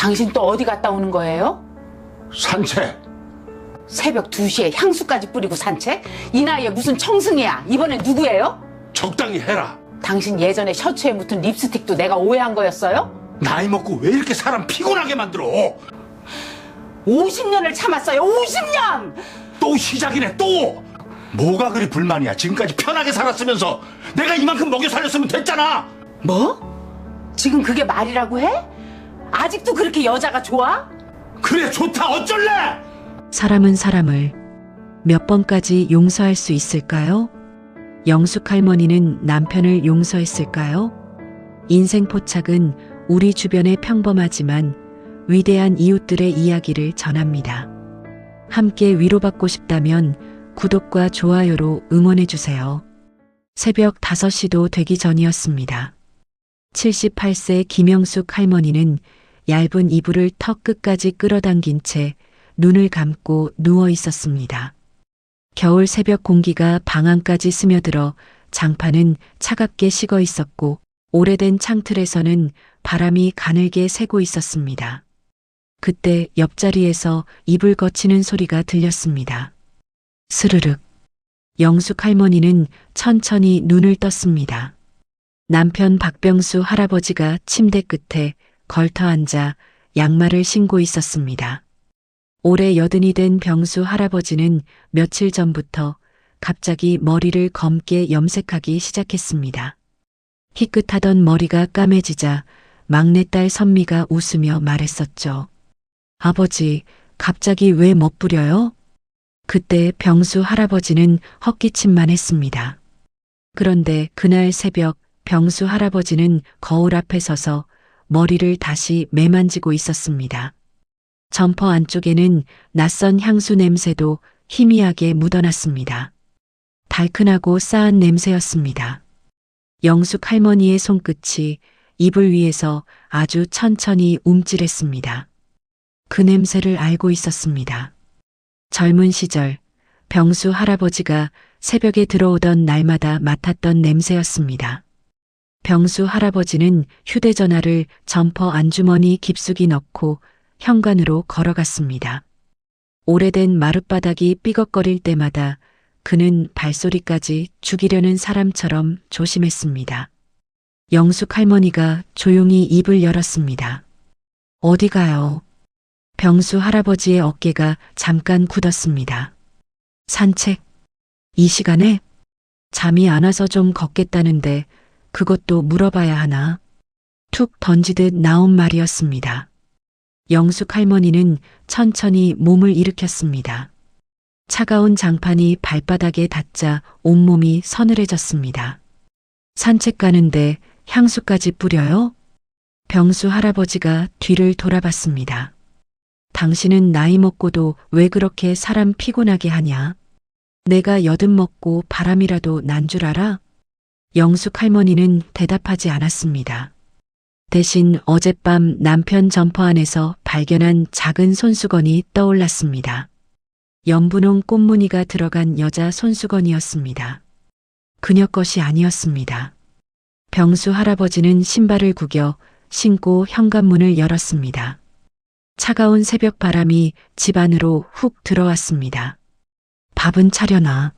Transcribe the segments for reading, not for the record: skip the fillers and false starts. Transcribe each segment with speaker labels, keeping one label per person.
Speaker 1: 당신 또 어디 갔다 오는 거예요?
Speaker 2: 산책.
Speaker 1: 새벽 2시에 향수까지 뿌리고 산책? 이 나이에 무슨 청승이야. 이번엔 누구예요?
Speaker 2: 적당히 해라.
Speaker 1: 당신 예전에 셔츠에 묻은 립스틱도 내가 오해한 거였어요?
Speaker 2: 나이 먹고 왜 이렇게 사람 피곤하게 만들어?
Speaker 1: 50년을 참았어요. 50년!
Speaker 2: 또 시작이네 또. 뭐가 그리 불만이야. 지금까지 편하게 살았으면서 내가 이만큼 먹여 살렸으면 됐잖아.
Speaker 1: 뭐? 지금 그게 말이라고 해? 아직도 그렇게 여자가 좋아?
Speaker 2: 그래 좋다 어쩔래.
Speaker 3: 사람은 사람을 몇 번까지 용서할 수 있을까요? 영숙 할머니는 남편을 용서했을까요? 인생 포착은 우리 주변의 평범하지만 위대한 이웃들의 이야기를 전합니다. 함께 위로받고 싶다면 구독과 좋아요로 응원해주세요. 새벽 5시도 되기 전이었습니다. 78세 김영숙 할머니는 얇은 이불을 턱 끝까지 끌어당긴 채 눈을 감고 누워 있었습니다. 겨울 새벽 공기가 방 안까지 스며들어 장판은 차갑게 식어 있었고 오래된 창틀에서는 바람이 가늘게 새고 있었습니다. 그때 옆자리에서 이불 거치는 소리가 들렸습니다. 스르륵. 영숙 할머니는 천천히 눈을 떴습니다. 남편 박병수 할아버지가 침대 끝에 걸터 앉아 양말을 신고 있었습니다. 올해 80이 된 병수 할아버지는 며칠 전부터 갑자기 머리를 검게 염색하기 시작했습니다. 희끗하던 머리가 까매지자 막내딸 선미가 웃으며 말했었죠. 아버지, 갑자기 왜 멋부려요? 그때 병수 할아버지는 헛기침만 했습니다. 그런데 그날 새벽 병수 할아버지는 거울 앞에 서서 머리를 다시 매만지고 있었습니다. 점퍼 안쪽에는 낯선 향수 냄새도 희미하게 묻어났습니다. 달큰하고 싸한 냄새였습니다. 영숙 할머니의 손끝이 이불 위에서 아주 천천히 움찔했습니다. 그 냄새를 알고 있었습니다. 젊은 시절 병수 할아버지가 새벽에 들어오던 날마다 맡았던 냄새였습니다. 병수 할아버지는 휴대전화를 점퍼 안주머니 깊숙이 넣고 현관으로 걸어갔습니다. 오래된 마룻바닥이 삐걱거릴 때마다 그는 발소리까지 죽이려는 사람처럼 조심했습니다. 영숙 할머니가 조용히 입을 열었습니다. 어디 가요? 병수 할아버지의 어깨가 잠깐 굳었습니다. 산책? 이 시간에? 잠이 안 와서 좀 걷겠다는데 그것도 물어봐야 하나? 툭 던지듯 나온 말이었습니다. 영숙 할머니는 천천히 몸을 일으켰습니다. 차가운 장판이 발바닥에 닿자 온몸이 서늘해졌습니다. 산책 가는데 향수까지 뿌려요? 병수 할아버지가 뒤를 돌아봤습니다. 당신은 나이 먹고도 왜 그렇게 사람 피곤하게 하냐? 내가 80 먹고 바람이라도 난 줄 알아? 영숙 할머니는 대답하지 않았습니다. 대신 어젯밤 남편 점퍼 안에서 발견한 작은 손수건이 떠올랐습니다. 연분홍 꽃무늬가 들어간 여자 손수건이었습니다. 그녀 것이 아니었습니다. 병수 할아버지는 신발을 구겨 신고 현관문을 열었습니다. 차가운 새벽 바람이 집 안으로 훅 들어왔습니다. 밥은 차려놔.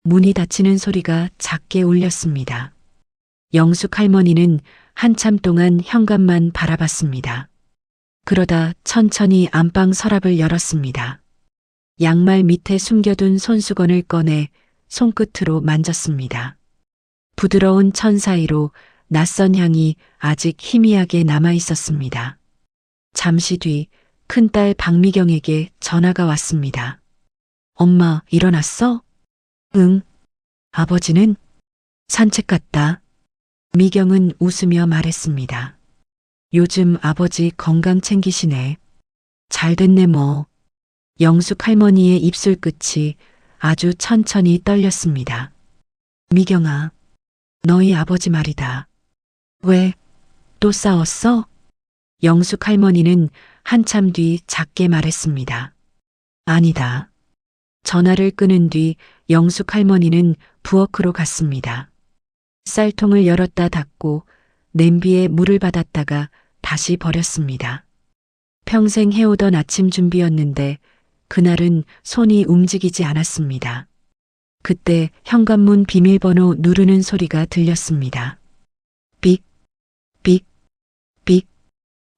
Speaker 3: 문이 닫히는 소리가 작게 울렸습니다. 영숙 할머니는 한참 동안 현관만 바라봤습니다. 그러다 천천히 안방 서랍을 열었습니다. 양말 밑에 숨겨둔 손수건을 꺼내 손끝으로 만졌습니다. 부드러운 천 사이로 낯선 향이 아직 희미하게 남아 있었습니다. 잠시 뒤 큰딸 박미경에게 전화가 왔습니다. 엄마, 일어났어? 응. 아버지는? 산책 갔다. 미경은 웃으며 말했습니다. 요즘 아버지 건강 챙기시네. 잘 됐네 뭐. 영숙 할머니의 입술 끝이 아주 천천히 떨렸습니다. 미경아, 너희 아버지 말이다. 왜? 또 싸웠어? 영숙 할머니는 한참 뒤 작게 말했습니다. 아니다. 전화를 끊은 뒤 영숙 할머니는 부엌으로 갔습니다. 쌀통을 열었다 닫고 냄비에 물을 받았다가 다시 버렸습니다. 평생 해오던 아침 준비였는데 그날은 손이 움직이지 않았습니다. 그때 현관문 비밀번호 누르는 소리가 들렸습니다. 삑, 삑, 삑.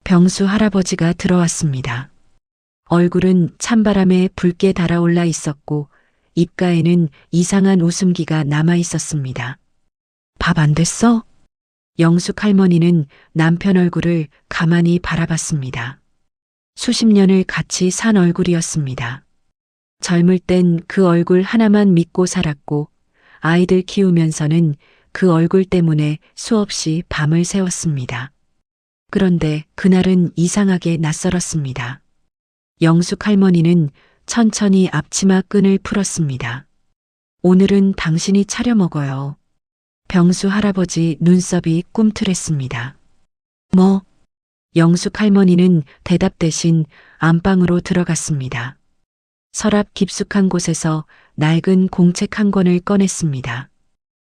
Speaker 3: 병수 할아버지가 들어왔습니다. 얼굴은 찬바람에 붉게 달아올라 있었고 입가에는 이상한 웃음기가 남아 있었습니다. 밥 안 됐어? 영숙 할머니는 남편 얼굴을 가만히 바라봤습니다. 수십 년을 같이 산 얼굴이었습니다. 젊을 땐 그 얼굴 하나만 믿고 살았고 아이들 키우면서는 그 얼굴 때문에 수없이 밤을 새웠습니다. 그런데 그날은 이상하게 낯설었습니다. 영숙 할머니는 천천히 앞치마 끈을 풀었습니다. 오늘은 당신이 차려 먹어요. 병수 할아버지 눈썹이 꿈틀했습니다. 뭐? 영숙 할머니는 대답 대신 안방으로 들어갔습니다. 서랍 깊숙한 곳에서 낡은 공책 한 권을 꺼냈습니다.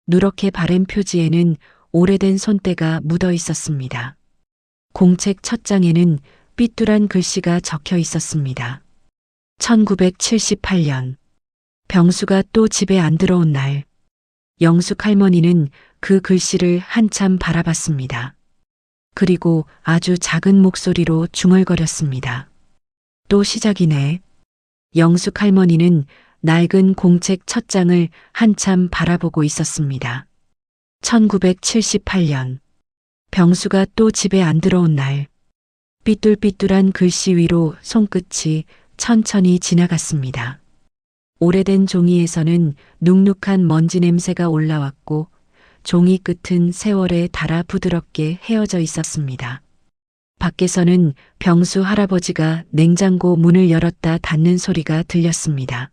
Speaker 3: 누렇게 바른 표지에는 오래된 손때가 묻어 있었습니다. 공책 첫 장에는 삐뚤한 글씨가 적혀 있었습니다. 1978년. 병수가 또 집에 안 들어온 날. 영숙 할머니는 그 글씨를 한참 바라봤습니다. 그리고 아주 작은 목소리로 중얼거렸습니다. 또 시작이네. 영숙 할머니는 낡은 공책 첫 장을 한참 바라보고 있었습니다. 1978년. 병수가 또 집에 안 들어온 날. 삐뚤삐뚤한 글씨 위로 손끝이 천천히 지나갔습니다. 오래된 종이에서는 눅눅한 먼지 냄새가 올라왔고 종이 끝은 세월에 닳아 부드럽게 헤어져 있었습니다. 밖에서는 병수 할아버지가 냉장고 문을 열었다 닫는 소리가 들렸습니다.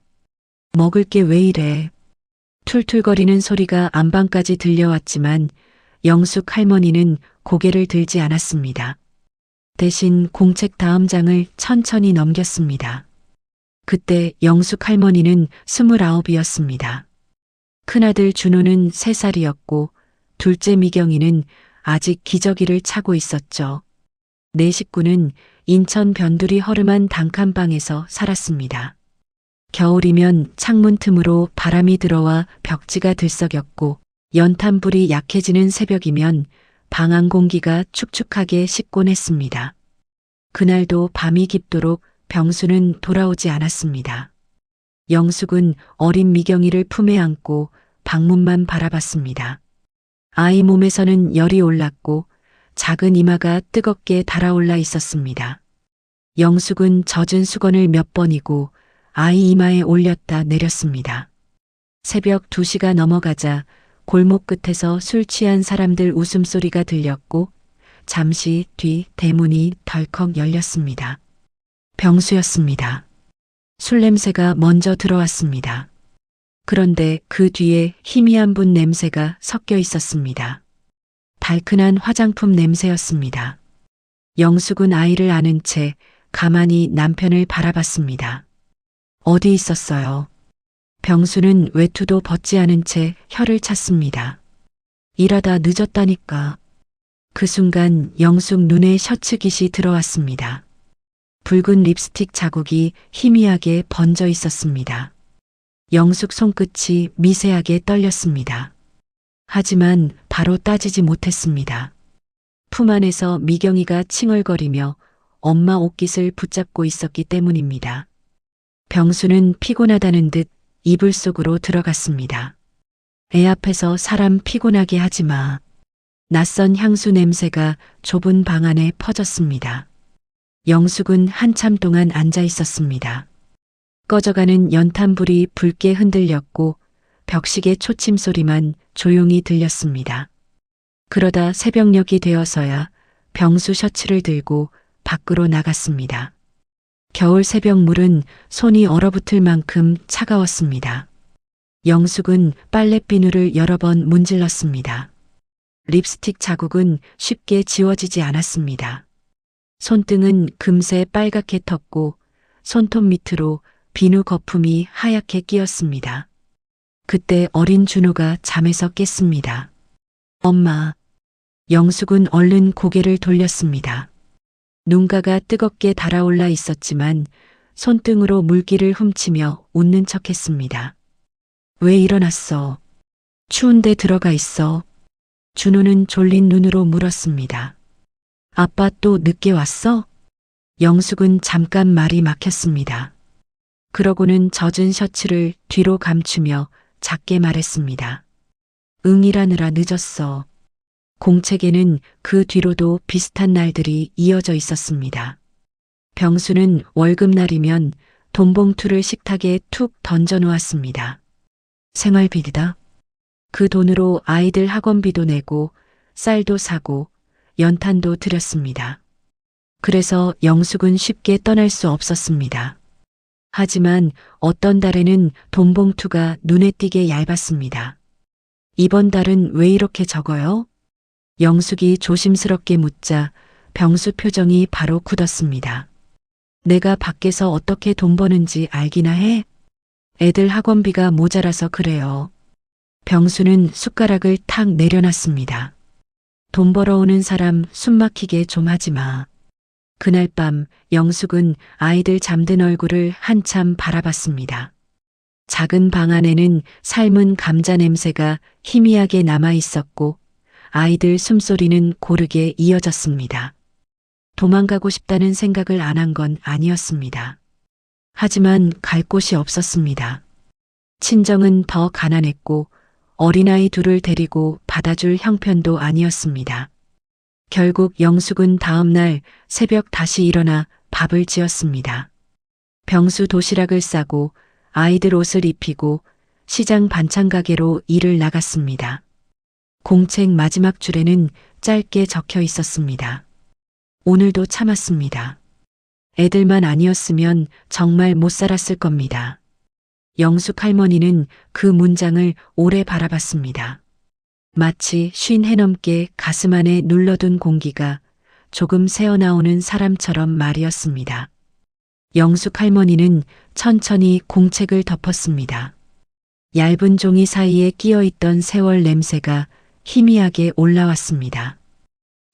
Speaker 3: 먹을 게 왜 이래? 툴툴거리는 소리가 안방까지 들려왔지만 영숙 할머니는 고개를 들지 않았습니다. 대신 공책 다음 장을 천천히 넘겼습니다. 그때 영숙 할머니는 29이었습니다. 큰아들 준호는 3살이었고 둘째 미경이는 아직 기저귀를 차고 있었죠. 네 식구는 인천 변두리 허름한 단칸방에서 살았습니다. 겨울이면 창문 틈으로 바람이 들어와 벽지가 들썩였고 연탄불이 약해지는 새벽이면 방 안 공기가 축축하게 식곤 했습니다. 그날도 밤이 깊도록 병수는 돌아오지 않았습니다. 영숙은 어린 미경이를 품에 안고 방문만 바라봤습니다. 아이 몸에서는 열이 올랐고 작은 이마가 뜨겁게 달아올라 있었습니다. 영숙은 젖은 수건을 몇 번이고 아이 이마에 올렸다 내렸습니다. 새벽 2시가 넘어가자 골목 끝에서 술 취한 사람들 웃음소리가 들렸고 잠시 뒤 대문이 덜컥 열렸습니다. 병수였습니다. 술 냄새가 먼저 들어왔습니다. 그런데 그 뒤에 희미한 분 냄새가 섞여 있었습니다. 달큰한 화장품 냄새였습니다. 영숙은 아이를 안은 채 가만히 남편을 바라봤습니다. 어디 있었어요? 병수는 외투도 벗지 않은 채 혀를 찼습니다. 일하다 늦었다니까. 그 순간 영숙 눈에 셔츠 깃이 들어왔습니다. 붉은 립스틱 자국이 희미하게 번져 있었습니다. 영숙 손끝이 미세하게 떨렸습니다. 하지만 바로 따지지 못했습니다. 품 안에서 미경이가 칭얼거리며 엄마 옷깃을 붙잡고 있었기 때문입니다. 병수는 피곤하다는 듯 이불 속으로 들어갔습니다. 애 앞에서 사람 피곤하게 하지 마. 낯선 향수 냄새가 좁은 방 안에 퍼졌습니다. 영숙은 한참 동안 앉아 있었습니다. 꺼져가는 연탄불이 붉게 흔들렸고 벽시계 초침 소리만 조용히 들렸습니다. 그러다 새벽녘이 되어서야 병수 셔츠를 들고 밖으로 나갔습니다. 겨울 새벽물은 손이 얼어붙을 만큼 차가웠습니다. 영숙은 빨래 비누를 여러 번 문질렀습니다. 립스틱 자국은 쉽게 지워지지 않았습니다. 손등은 금세 빨갛게 텄고 손톱 밑으로 비누 거품이 하얗게 끼었습니다. 그때 어린 준호가 잠에서 깼습니다. 엄마. 영숙은 얼른 고개를 돌렸습니다. 눈가가 뜨겁게 달아올라 있었지만 손등으로 물기를 훔치며 웃는 척했습니다. 왜 일어났어? 추운데 들어가 있어. 준호는 졸린 눈으로 물었습니다. 아빠 또 늦게 왔어? 영숙은 잠깐 말이 막혔습니다. 그러고는 젖은 셔츠를 뒤로 감추며 작게 말했습니다. 응이라느라 늦었어. 공책에는 그 뒤로도 비슷한 날들이 이어져 있었습니다. 병수는 월급날이면 돈봉투를 식탁에 툭 던져 놓았습니다. 생활비다. 그 돈으로 아이들 학원비도 내고 쌀도 사고 연탄도 드렸습니다. 그래서 영숙은 쉽게 떠날 수 없었습니다. 하지만 어떤 달에는 돈봉투가 눈에 띄게 얇았습니다. 이번 달은 왜 이렇게 적어요? 영숙이 조심스럽게 묻자 병수 표정이 바로 굳었습니다. 내가 밖에서 어떻게 돈 버는지 알기나 해? 애들 학원비가 모자라서 그래요. 병수는 숟가락을 탁 내려놨습니다. 돈 벌어오는 사람 숨 막히게 좀 하지 마. 그날 밤 영숙은 아이들 잠든 얼굴을 한참 바라봤습니다. 작은 방 안에는 삶은 감자 냄새가 희미하게 남아 있었고 아이들 숨소리는 고르게 이어졌습니다. 도망가고 싶다는 생각을 안 한 건 아니었습니다. 하지만 갈 곳이 없었습니다. 친정은 더 가난했고 어린아이 둘을 데리고 받아줄 형편도 아니었습니다. 결국 영숙은 다음 날 새벽 다시 일어나 밥을 지었습니다. 병수 도시락을 싸고 아이들 옷을 입히고 시장 반찬 가게로 일을 나갔습니다. 공책 마지막 줄에는 짧게 적혀 있었습니다. 오늘도 참았습니다. 애들만 아니었으면 정말 못 살았을 겁니다. 영숙 할머니는 그 문장을 오래 바라봤습니다. 마치 50해 넘게 가슴 안에 눌러둔 공기가 조금 새어나오는 사람처럼 말이었습니다. 영숙 할머니는 천천히 공책을 덮었습니다. 얇은 종이 사이에 끼어있던 세월 냄새가 희미하게 올라왔습니다.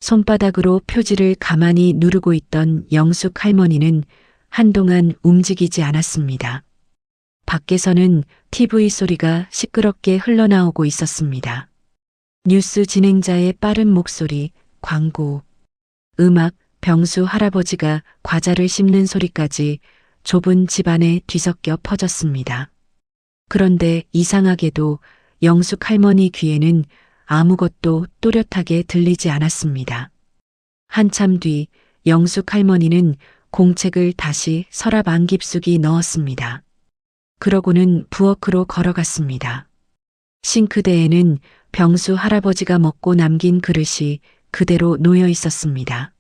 Speaker 3: 손바닥으로 표지를 가만히 누르고 있던 영숙 할머니는 한동안 움직이지 않았습니다. 밖에서는 TV 소리가 시끄럽게 흘러나오고 있었습니다. 뉴스 진행자의 빠른 목소리, 광고, 음악, 병수 할아버지가 과자를 씹는 소리까지 좁은 집안에 뒤섞여 퍼졌습니다. 그런데 이상하게도 영숙 할머니 귀에는 아무것도 또렷하게 들리지 않았습니다. 한참 뒤 영숙 할머니는 공책을 다시 서랍 안 깊숙이 넣었습니다. 그러고는 부엌으로 걸어갔습니다. 싱크대에는 병수 할아버지가 먹고 남긴 그릇이 그대로 놓여 있었습니다.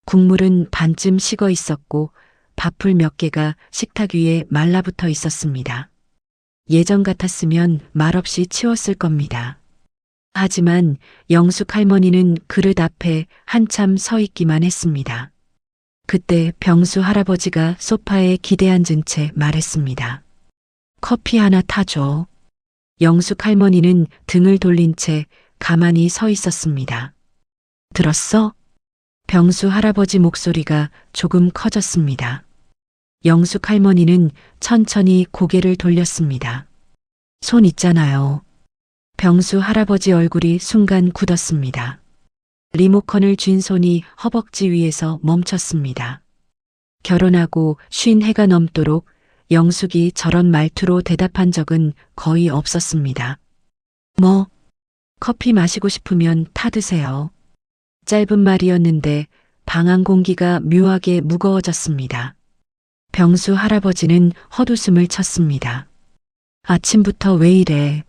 Speaker 3: 국물은 반쯤 식어 있었고 밥풀 몇 개가 식탁 위에 말라붙어 있었습니다. 예전 같았으면 말없이 치웠을 겁니다. 하지만 영숙 할머니는 그릇 앞에 한참 서 있기만 했습니다. 그때 병수 할아버지가 소파에 기대앉은 채 말했습니다. 커피 하나 타줘. 영숙 할머니는 등을 돌린 채 가만히 서 있었습니다. 들었어? 병수 할아버지 목소리가 조금 커졌습니다. 영숙 할머니는 천천히 고개를 돌렸습니다. 손 있잖아요. 병수 할아버지 얼굴이 순간 굳었습니다. 리모컨을 쥔 손이 허벅지 위에서 멈췄습니다. 결혼하고 50해가 넘도록 영숙이 저런 말투로 대답한 적은 거의 없었습니다. 뭐, 커피 마시고 싶으면 타 드세요. 짧은 말이었는데 방 안 공기가 묘하게 무거워졌습니다. 병수 할아버지는 헛웃음을 쳤습니다. 아침부터 왜 이래?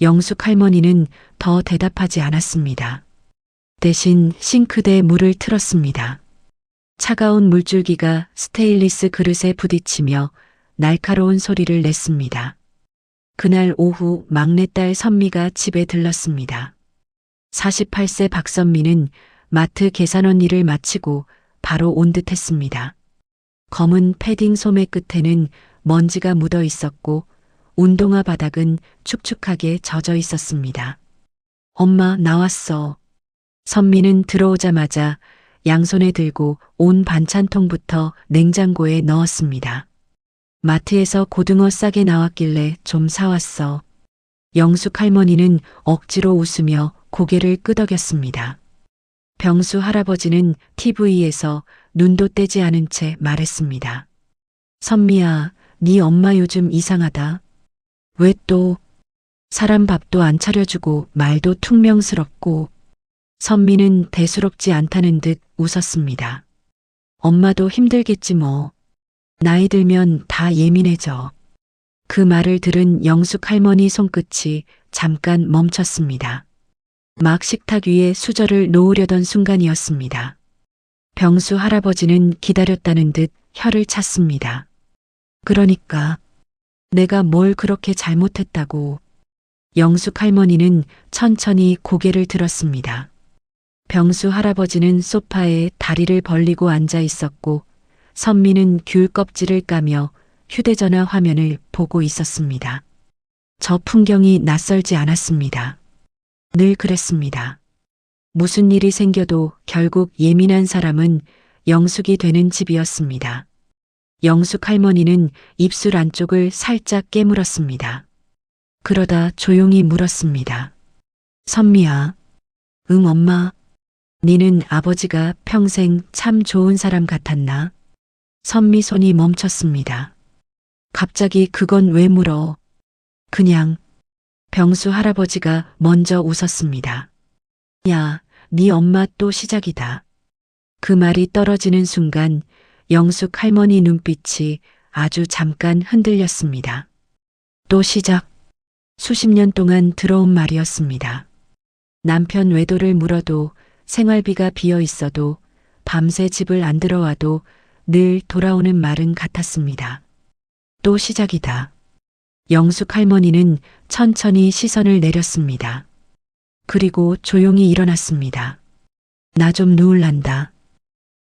Speaker 3: 영숙 할머니는 더 대답하지 않았습니다. 대신 싱크대에 물을 틀었습니다. 차가운 물줄기가 스테인리스 그릇에 부딪히며 날카로운 소리를 냈습니다. 그날 오후 막내딸 선미가 집에 들렀습니다. 48세 박선미는 마트 계산원 일을 마치고 바로 온 듯했습니다. 검은 패딩 소매 끝에는 먼지가 묻어 있었고 운동화 바닥은 축축하게 젖어 있었습니다. 엄마 나왔어. 선미는 들어오자마자 양손에 들고 온 반찬통부터 냉장고에 넣었습니다. 마트에서 고등어 싸게 나왔길래 좀 사왔어. 영숙 할머니는 억지로 웃으며 고개를 끄덕였습니다. 병수 할아버지는 TV에서 눈도 떼지 않은 채 말했습니다. 선미야, 네 엄마 요즘 이상하다. 왜 또? 사람 밥도 안 차려주고 말도 퉁명스럽고. 선미는 대수롭지 않다는 듯 웃었습니다. 엄마도 힘들겠지 뭐. 나이 들면 다 예민해져. 그 말을 들은 영숙 할머니 손끝이 잠깐 멈췄습니다. 막 식탁 위에 수저를 놓으려던 순간이었습니다. 병수 할아버지는 기다렸다는 듯 혀를 찼습니다. 그러니까 내가 뭘 그렇게 잘못했다고. 영숙 할머니는 천천히 고개를 들었습니다. 병수 할아버지는 소파에 다리를 벌리고 앉아 있었고 선미는 귤 껍질을 까며 휴대전화 화면을 보고 있었습니다. 저 풍경이 낯설지 않았습니다. 늘 그랬습니다. 무슨 일이 생겨도 결국 예민한 사람은 영숙이 되는 집이었습니다. 영숙 할머니는 입술 안쪽을 살짝 깨물었습니다. 그러다 조용히 물었습니다. 선미야. 응, 엄마. 니는 아버지가 평생 참 좋은 사람 같았나? 선미 손이 멈췄습니다. 갑자기 그건 왜 물어? 그냥. 병수 할아버지가 먼저 웃었습니다. 야, 네 엄마 또 시작이다. 그 말이 떨어지는 순간 영숙 할머니 눈빛이 아주 잠깐 흔들렸습니다. 또 시작. 수십 년 동안 들어온 말이었습니다. 남편 외도를 물어도 생활비가 비어 있어도 밤새 집을 안 들어와도 늘 돌아오는 말은 같았습니다. 또 시작이다. 영숙 할머니는 천천히 시선을 내렸습니다. 그리고 조용히 일어났습니다. 나 좀 누울란다.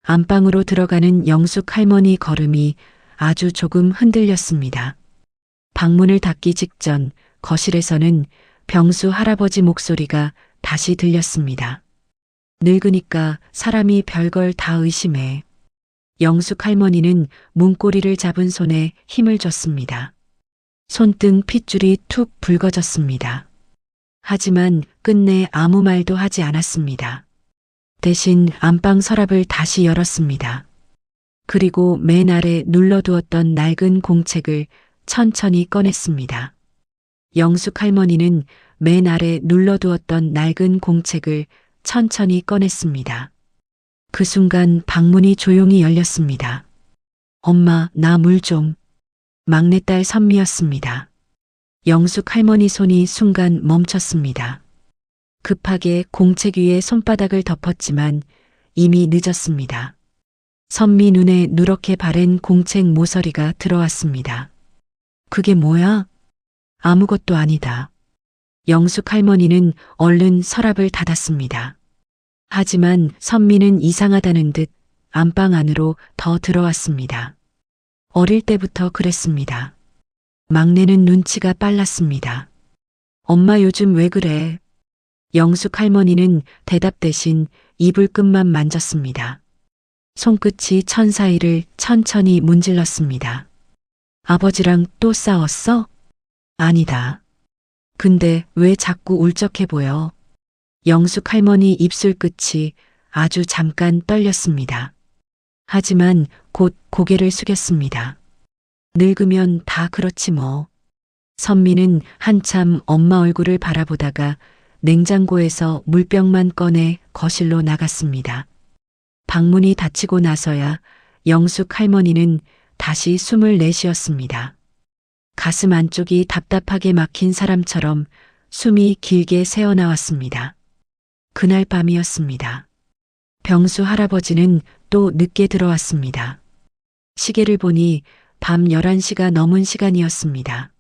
Speaker 3: 안방으로 들어가는 영숙 할머니 걸음이 아주 조금 흔들렸습니다. 방문을 닫기 직전 거실에서는 병수 할아버지 목소리가 다시 들렸습니다. 늙으니까 사람이 별걸 다 의심해. 영숙 할머니는 문고리를 잡은 손에 힘을 줬습니다. 손등 핏줄이 툭 붉어졌습니다. 하지만 끝내 아무 말도 하지 않았습니다. 대신 안방 서랍을 다시 열었습니다. 그리고 맨 아래 눌러두었던 낡은 공책을 천천히 꺼냈습니다. 영숙 할머니는 맨 아래 눌러두었던 낡은 공책을 천천히 꺼냈습니다. 그 순간 방문이 조용히 열렸습니다. 엄마, 나 물 좀. 막내딸 선미였습니다. 영숙 할머니 손이 순간 멈췄습니다. 급하게 공책 위에 손바닥을 덮었지만 이미 늦었습니다. 선미 눈에 누렇게 바랜 공책 모서리가 들어왔습니다. 그게 뭐야? 아무것도 아니다. 영숙 할머니는 얼른 서랍을 닫았습니다. 하지만 선미는 이상하다는 듯 안방 안으로 더 들어왔습니다. 어릴 때부터 그랬습니다. 막내는 눈치가 빨랐습니다. 엄마 요즘 왜 그래? 영숙 할머니는 대답 대신 이불끝만 만졌습니다. 손끝이 천 사이를 천천히 문질렀습니다. 아버지랑 또 싸웠어? 아니다. 근데 왜 자꾸 울적해 보여? 영숙 할머니 입술 끝이 아주 잠깐 떨렸습니다. 하지만 곧 고개를 숙였습니다. 늙으면 다 그렇지 뭐. 선미는 한참 엄마 얼굴을 바라보다가 냉장고에서 물병만 꺼내 거실로 나갔습니다. 방문이 닫히고 나서야 영숙 할머니는 다시 숨을 내쉬었습니다. 가슴 안쪽이 답답하게 막힌 사람처럼 숨이 길게 새어나왔습니다. 그날 밤이었습니다. 병수 할아버지는 또 늦게 들어왔습니다. 시계를 보니 밤 11시가 넘은 시간이었습니다.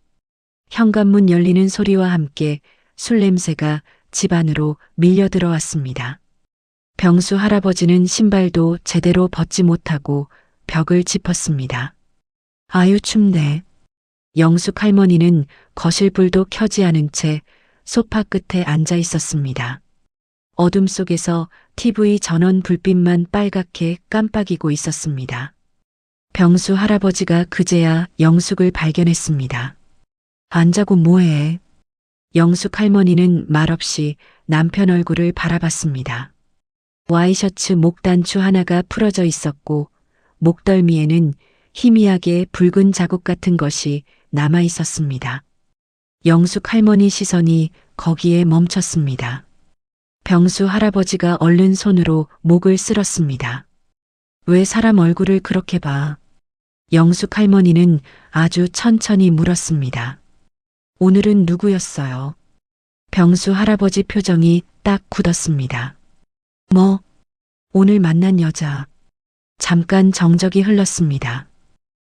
Speaker 3: 현관문 열리는 소리와 함께 술 냄새가 집 안으로 밀려 들어왔습니다. 병수 할아버지는 신발도 제대로 벗지 못하고 벽을 짚었습니다. 아유 춥네. 영숙 할머니는 거실 불도 켜지 않은 채 소파 끝에 앉아 있었습니다. 어둠 속에서 TV 전원 불빛만 빨갛게 깜빡이고 있었습니다. 병수 할아버지가 그제야 영숙을 발견했습니다. 안 자고 뭐해? 영숙 할머니는 말없이 남편 얼굴을 바라봤습니다. 와이셔츠 목단추 하나가 풀어져 있었고 목덜미에는 희미하게 붉은 자국 같은 것이 남아 있었습니다. 영숙 할머니 시선이 거기에 멈췄습니다. 병수 할아버지가 얼른 손으로 목을 쓸었습니다. 왜 사람 얼굴을 그렇게 봐? 영숙 할머니는 아주 천천히 물었습니다. 오늘은 누구였어요? 병수 할아버지 표정이 딱 굳었습니다. 뭐? 오늘 만난 여자. 잠깐 정적이 흘렀습니다.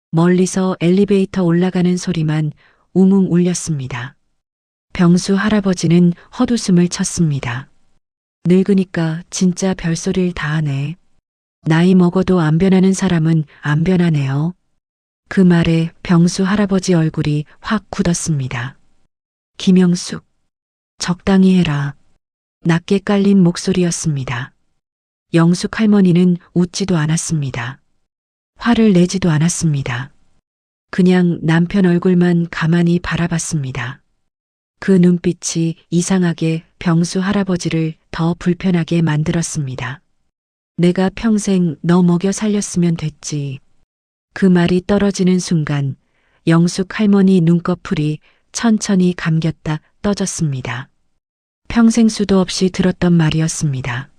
Speaker 3: 멀리서 엘리베이터 올라가는 소리만 웅웅 울렸습니다. 병수 할아버지는 헛웃음을 쳤습니다. 늙으니까 진짜 별소리를 다 하네. 나이 먹어도 안 변하는 사람은 안 변하네요. 그 말에 병수 할아버지 얼굴이 확 굳었습니다. 김영숙, 적당히 해라. 낮게 깔린 목소리였습니다. 영숙 할머니는 웃지도 않았습니다. 화를 내지도 않았습니다. 그냥 남편 얼굴만 가만히 바라봤습니다. 그 눈빛이 이상하게 병수 할아버지를 더 불편하게 만들었습니다. 내가 평생 너 먹여 살렸으면 됐지. 그 말이 떨어지는 순간 영숙 할머니 눈꺼풀이 천천히 감겼다 떠졌습니다. 평생 수도 없이 들었던 말이었습니다.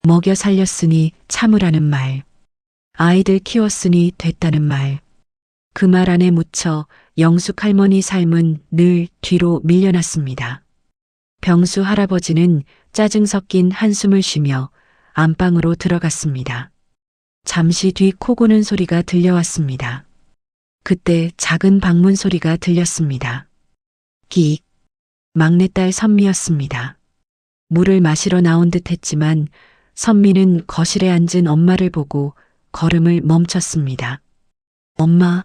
Speaker 3: 먹여 살렸으니 참으라는 말. 아이들 키웠으니 됐다는 말. 그 말 안에 묻혀 영숙 할머니 삶은 늘 뒤로 밀려났습니다. 병수 할아버지는 짜증 섞인 한숨을 쉬며 안방으로 들어갔습니다. 잠시 뒤 코 고는 소리가 들려왔습니다. 그때 작은 방문 소리가 들렸습니다. 끽. 막내딸 선미였습니다. 물을 마시러 나온 듯 했지만 선미는 거실에 앉은 엄마를 보고 걸음을 멈췄습니다. 엄마.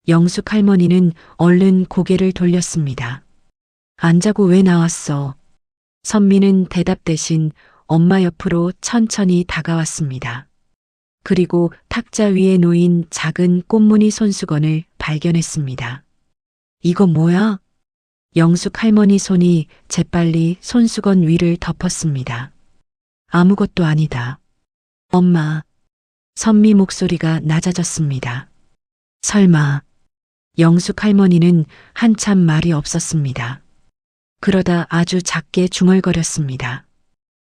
Speaker 3: 영숙 할머니는 얼른 고개를 돌렸습니다. 안 자고 왜 나왔어? 선미는 대답 대신 엄마 옆으로 천천히 다가왔습니다. 그리고 탁자 위에 놓인 작은 꽃무늬 손수건을 발견했습니다. 이거 뭐야? 영숙 할머니 손이 재빨리 손수건 위를 덮었습니다. 아무것도 아니다. 엄마. 선미 목소리가 낮아졌습니다. 설마. 영숙 할머니는 한참 말이 없었습니다. 그러다 아주 작게 중얼거렸습니다.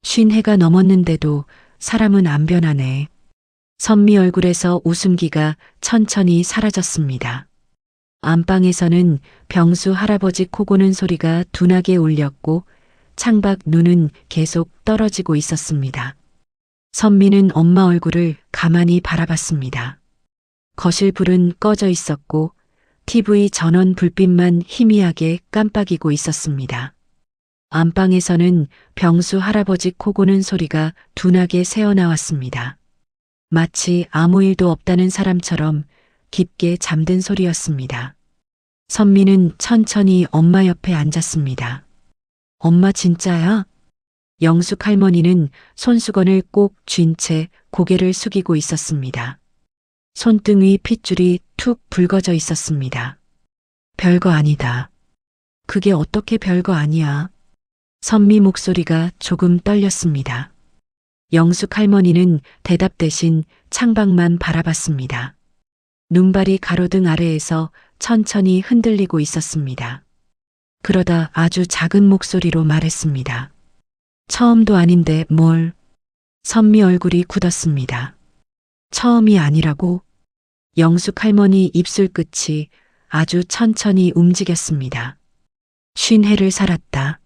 Speaker 3: 50해가 넘었는데도 사람은 안 변하네. 선미 얼굴에서 웃음기가 천천히 사라졌습니다. 안방에서는 병수 할아버지 코 고는 소리가 둔하게 울렸고 창밖 눈은 계속 떨어지고 있었습니다. 선미는 엄마 얼굴을 가만히 바라봤습니다. 거실 불은 꺼져 있었고 TV 전원 불빛만 희미하게 깜빡이고 있었습니다. 안방에서는 병수 할아버지 코 고는 소리가 둔하게 새어나왔습니다. 마치 아무 일도 없다는 사람처럼 깊게 잠든 소리였습니다. 선미는 천천히 엄마 옆에 앉았습니다. 엄마 진짜야? 영숙 할머니는 손수건을 꼭 쥔 채 고개를 숙이고 있었습니다. 손등 위 핏줄이 툭 붉어져 있었습니다. 별거 아니다. 그게 어떻게 별거 아니야? 선미 목소리가 조금 떨렸습니다. 영숙 할머니는 대답 대신 창밖만 바라봤습니다. 눈발이 가로등 아래에서 천천히 흔들리고 있었습니다. 그러다 아주 작은 목소리로 말했습니다. 처음도 아닌데 뭘? 선미 얼굴이 굳었습니다. 처음이 아니라고? 영숙 할머니 입술 끝이 아주 천천히 움직였습니다. 50해를 살았다.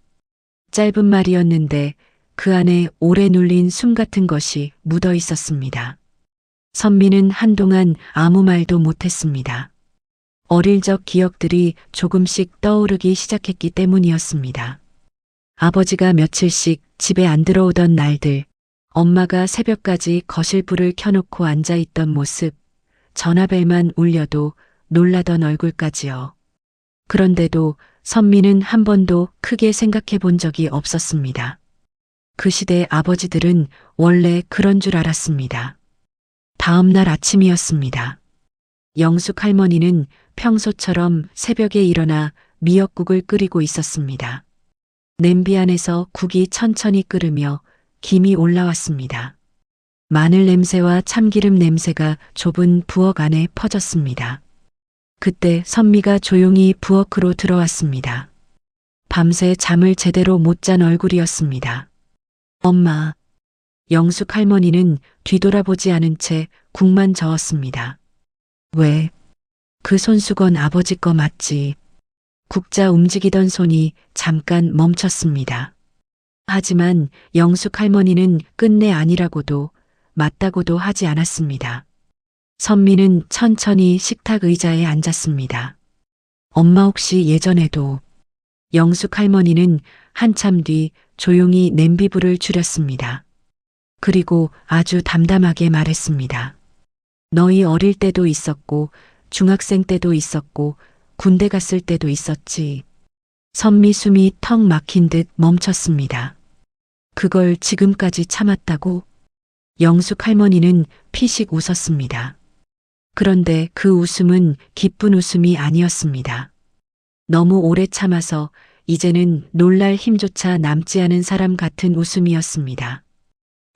Speaker 3: 짧은 말이었는데 그 안에 오래 눌린 숨 같은 것이 묻어 있었습니다. 선미는 한동안 아무 말도 못했습니다. 어릴 적 기억들이 조금씩 떠오르기 시작했기 때문이었습니다. 아버지가 며칠씩 집에 안 들어오던 날들, 엄마가 새벽까지 거실 불을 켜놓고 앉아있던 모습, 전화벨만 울려도 놀라던 얼굴까지요. 그런데도 선미는 한 번도 크게 생각해 본 적이 없었습니다. 그 시대 아버지들은 원래 그런 줄 알았습니다. 다음 날 아침이었습니다. 영숙 할머니는 평소처럼 새벽에 일어나 미역국을 끓이고 있었습니다. 냄비 안에서 국이 천천히 끓으며 김이 올라왔습니다. 마늘 냄새와 참기름 냄새가 좁은 부엌 안에 퍼졌습니다. 그때 선미가 조용히 부엌으로 들어왔습니다. 밤새 잠을 제대로 못 잔 얼굴이었습니다. 엄마. 영숙 할머니는 뒤돌아보지 않은 채 국만 저었습니다. 왜? 그 손수건 아버지 거 맞지? 국자 움직이던 손이 잠깐 멈췄습니다. 하지만 영숙 할머니는 끝내 아니라고도 맞다고도 하지 않았습니다. 선미는 천천히 식탁 의자에 앉았습니다. 엄마 혹시 예전에도 영숙 할머니는 한참 뒤 조용히 냄비불을 줄였습니다. 그리고 아주 담담하게 말했습니다. 너희 어릴 때도 있었고 중학생 때도 있었고 군대 갔을 때도 있었지. 선미 숨이 턱 막힌 듯 멈췄습니다. 그걸 지금까지 참았다고? 영숙 할머니는 피식 웃었습니다. 그런데 그 웃음은 기쁜 웃음이 아니었습니다. 너무 오래 참아서 이제는 놀랄 힘조차 남지 않은 사람 같은 웃음이었습니다.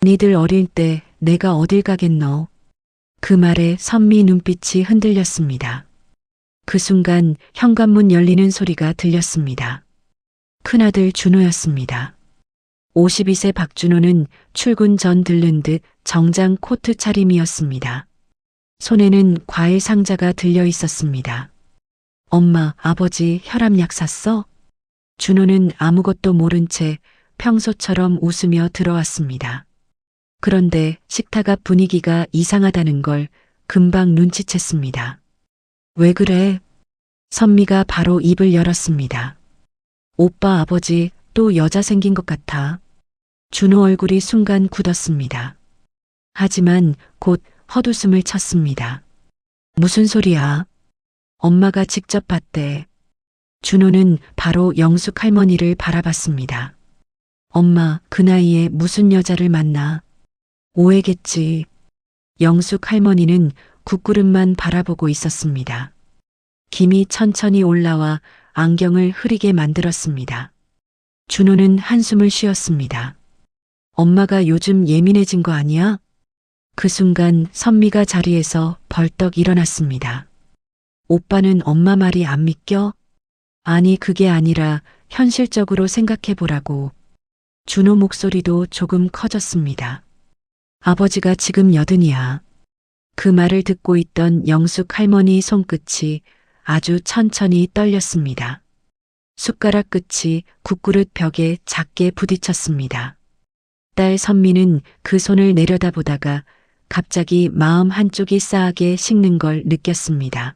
Speaker 3: 니들 어릴 때 내가 어딜 가겠노? 그 말에 선미 눈빛이 흔들렸습니다. 그 순간 현관문 열리는 소리가 들렸습니다. 큰아들 준호였습니다. 52세 박준호는 출근 전 들른 듯 정장 코트 차림이었습니다. 손에는 과일 상자가 들려 있었습니다. 엄마, 아버지 혈압약 샀어? 준호는 아무것도 모른 채 평소처럼 웃으며 들어왔습니다. 그런데 식탁 앞 분위기가 이상하다는 걸 금방 눈치챘습니다. 왜 그래? 선미가 바로 입을 열었습니다. 오빠 아버지 또 여자 생긴 것 같아. 준호 얼굴이 순간 굳었습니다. 하지만 곧 헛웃음을 쳤습니다. 무슨 소리야? 엄마가 직접 봤대. 준호는 바로 영숙 할머니를 바라봤습니다. 엄마, 그 나이에 무슨 여자를 만나? 오해겠지. 영숙 할머니는 국구름만 바라보고 있었습니다. 김이 천천히 올라와 안경을 흐리게 만들었습니다. 준호는 한숨을 쉬었습니다. 엄마가 요즘 예민해진 거 아니야? 그 순간 선미가 자리에서 벌떡 일어났습니다. 오빠는 엄마 말이 안 믿겨? 아니, 그게 아니라 현실적으로 생각해 보라고. 준호 목소리도 조금 커졌습니다. 아버지가 지금 80이야. 그 말을 듣고 있던 영숙 할머니 손끝이 아주 천천히 떨렸습니다. 숟가락 끝이 국그릇 벽에 작게 부딪혔습니다. 딸 선미는 그 손을 내려다보다가 갑자기 마음 한쪽이 싸하게 식는 걸 느꼈습니다.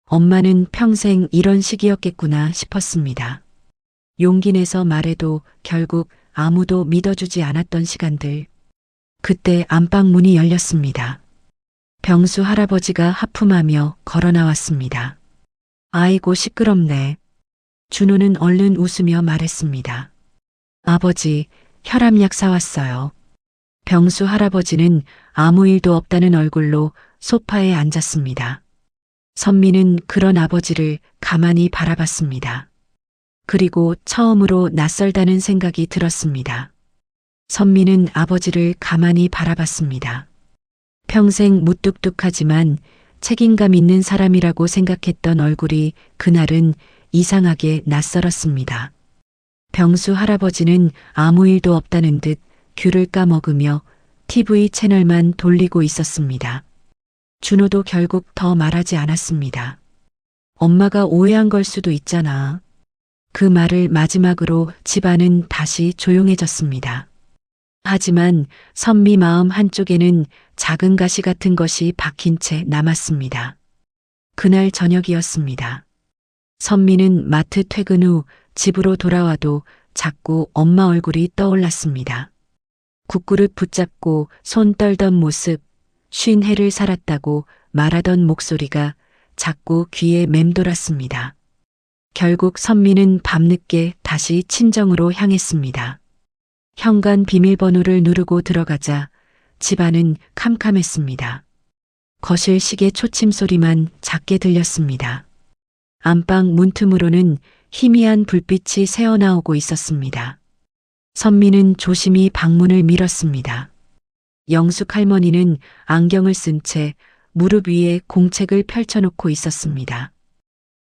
Speaker 3: 엄마는 평생 이런 식이었겠구나 싶었습니다. 용기 내서 말해도 결국 아무도 믿어주지 않았던 시간들. 그때 안방 문이 열렸습니다. 병수 할아버지가 하품하며 걸어 나왔습니다. 아이고 시끄럽네. 준호는 얼른 웃으며 말했습니다. 아버지, 혈압약 사왔어요. 병수 할아버지는 아무 일도 없다는 얼굴로 소파에 앉았습니다. 선미는 그런 아버지를 가만히 바라봤습니다. 그리고 처음으로 낯설다는 생각이 들었습니다. 선미는 아버지를 가만히 바라봤습니다. 평생 무뚝뚝하지만 책임감 있는 사람이라고 생각했던 얼굴이 그날은 이상하게 낯설었습니다. 병수 할아버지는 아무 일도 없다는 듯 귤을 까먹으며 TV 채널만 돌리고 있었습니다. 준호도 결국 더 말하지 않았습니다. 엄마가 오해한 걸 수도 있잖아. 그 말을 마지막으로 집안은 다시 조용해졌습니다. 하지만 선미 마음 한쪽에는 작은 가시 같은 것이 박힌 채 남았습니다. 그날 저녁이었습니다. 선미는 마트 퇴근 후 집으로 돌아와도 자꾸 엄마 얼굴이 떠올랐습니다. 국그릇 붙잡고 손 떨던 모습, 쉰 해를 살았다고 말하던 목소리가 자꾸 귀에 맴돌았습니다. 결국 선미는 밤늦게 다시 친정으로 향했습니다. 현관 비밀번호를 누르고 들어가자 집안은 캄캄했습니다. 거실 시계 초침 소리만 작게 들렸습니다. 안방 문틈으로는 희미한 불빛이 새어나오고 있었습니다. 선미는 조심히 방문을 밀었습니다. 영숙 할머니는 안경을 쓴 채 무릎 위에 공책을 펼쳐놓고 있었습니다.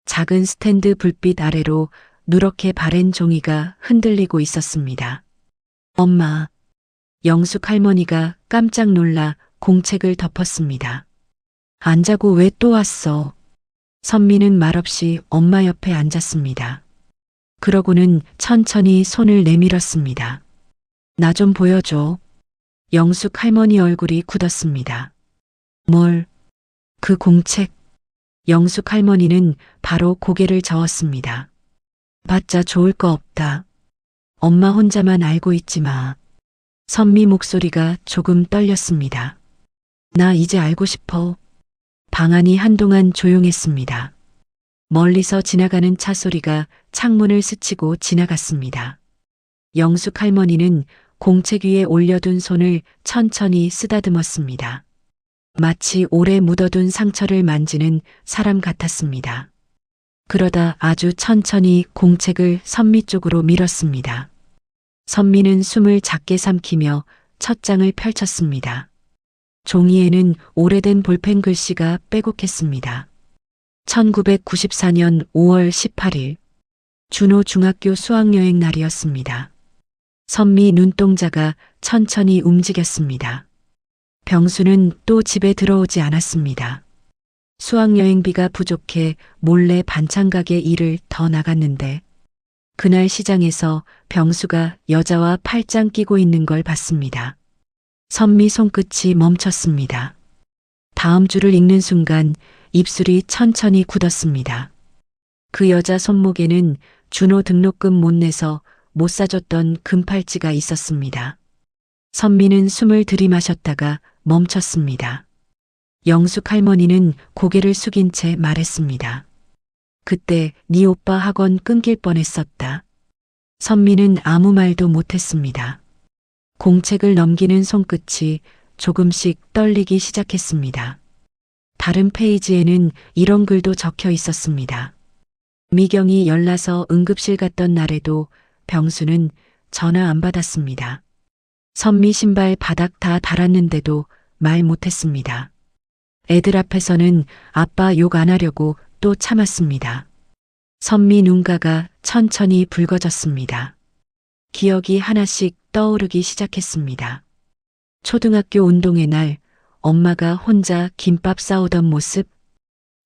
Speaker 3: 작은 스탠드 불빛 아래로 누렇게 바랜 종이가 흔들리고 있었습니다. 엄마. 영숙 할머니가 깜짝 놀라 공책을 덮었습니다. 안 자고 왜 또 왔어? 선미는 말없이 엄마 옆에 앉았습니다. 그러고는 천천히 손을 내밀었습니다. 나 좀 보여줘. 영숙 할머니 얼굴이 굳었습니다. 뭘? 그 공책. 영숙 할머니는 바로 고개를 저었습니다. 봤자 좋을 거 없다. 엄마 혼자만 알고 있지 마. 선미 목소리가 조금 떨렸습니다. 나 이제 알고 싶어. 방 안이 한동안 조용했습니다. 멀리서 지나가는 차 소리가 창문을 스치고 지나갔습니다. 영숙 할머니는 공책 위에 올려둔 손을 천천히 쓰다듬었습니다. 마치 오래 묻어둔 상처를 만지는 사람 같았습니다. 그러다 아주 천천히 공책을 선미 쪽으로 밀었습니다. 선미는 숨을 작게 삼키며 첫 장을 펼쳤습니다. 종이에는 오래된 볼펜 글씨가 빼곡했습니다. 1994년 5월 18일 준호 중학교 수학여행 날이었습니다. 선미 눈동자가 천천히 움직였습니다. 병수는 또 집에 들어오지 않았습니다. 수학여행비가 부족해 몰래 반찬가게 일을 더 나갔는데 그날 시장에서 병수가 여자와 팔짱 끼고 있는 걸 봤습니다. 선미 손끝이 멈췄습니다. 다음 줄을 읽는 순간 입술이 천천히 굳었습니다. 그 여자 손목에는 준호 등록금 못 내서 못 사줬던 금팔찌가 있었습니다. 선미는 숨을 들이마셨다가 멈췄습니다. 영숙 할머니는 고개를 숙인 채 말했습니다. 그때 네 오빠 학원 끊길 뻔했었다. 선미는 아무 말도 못했습니다. 공책을 넘기는 손끝이 조금씩 떨리기 시작했습니다. 다른 페이지에는 이런 글도 적혀 있었습니다. 미경이 열나서 응급실 갔던 날에도 병수는 전화 안 받았습니다. 선미 신발 바닥 다 달았는데도 말 못했습니다. 애들 앞에서는 아빠 욕 안 하려고 또 참았습니다. 선미 눈가가 천천히 붉어졌습니다. 기억이 하나씩 떠오르기 시작했습니다. 초등학교 운동회 날 엄마가 혼자 김밥 싸오던 모습,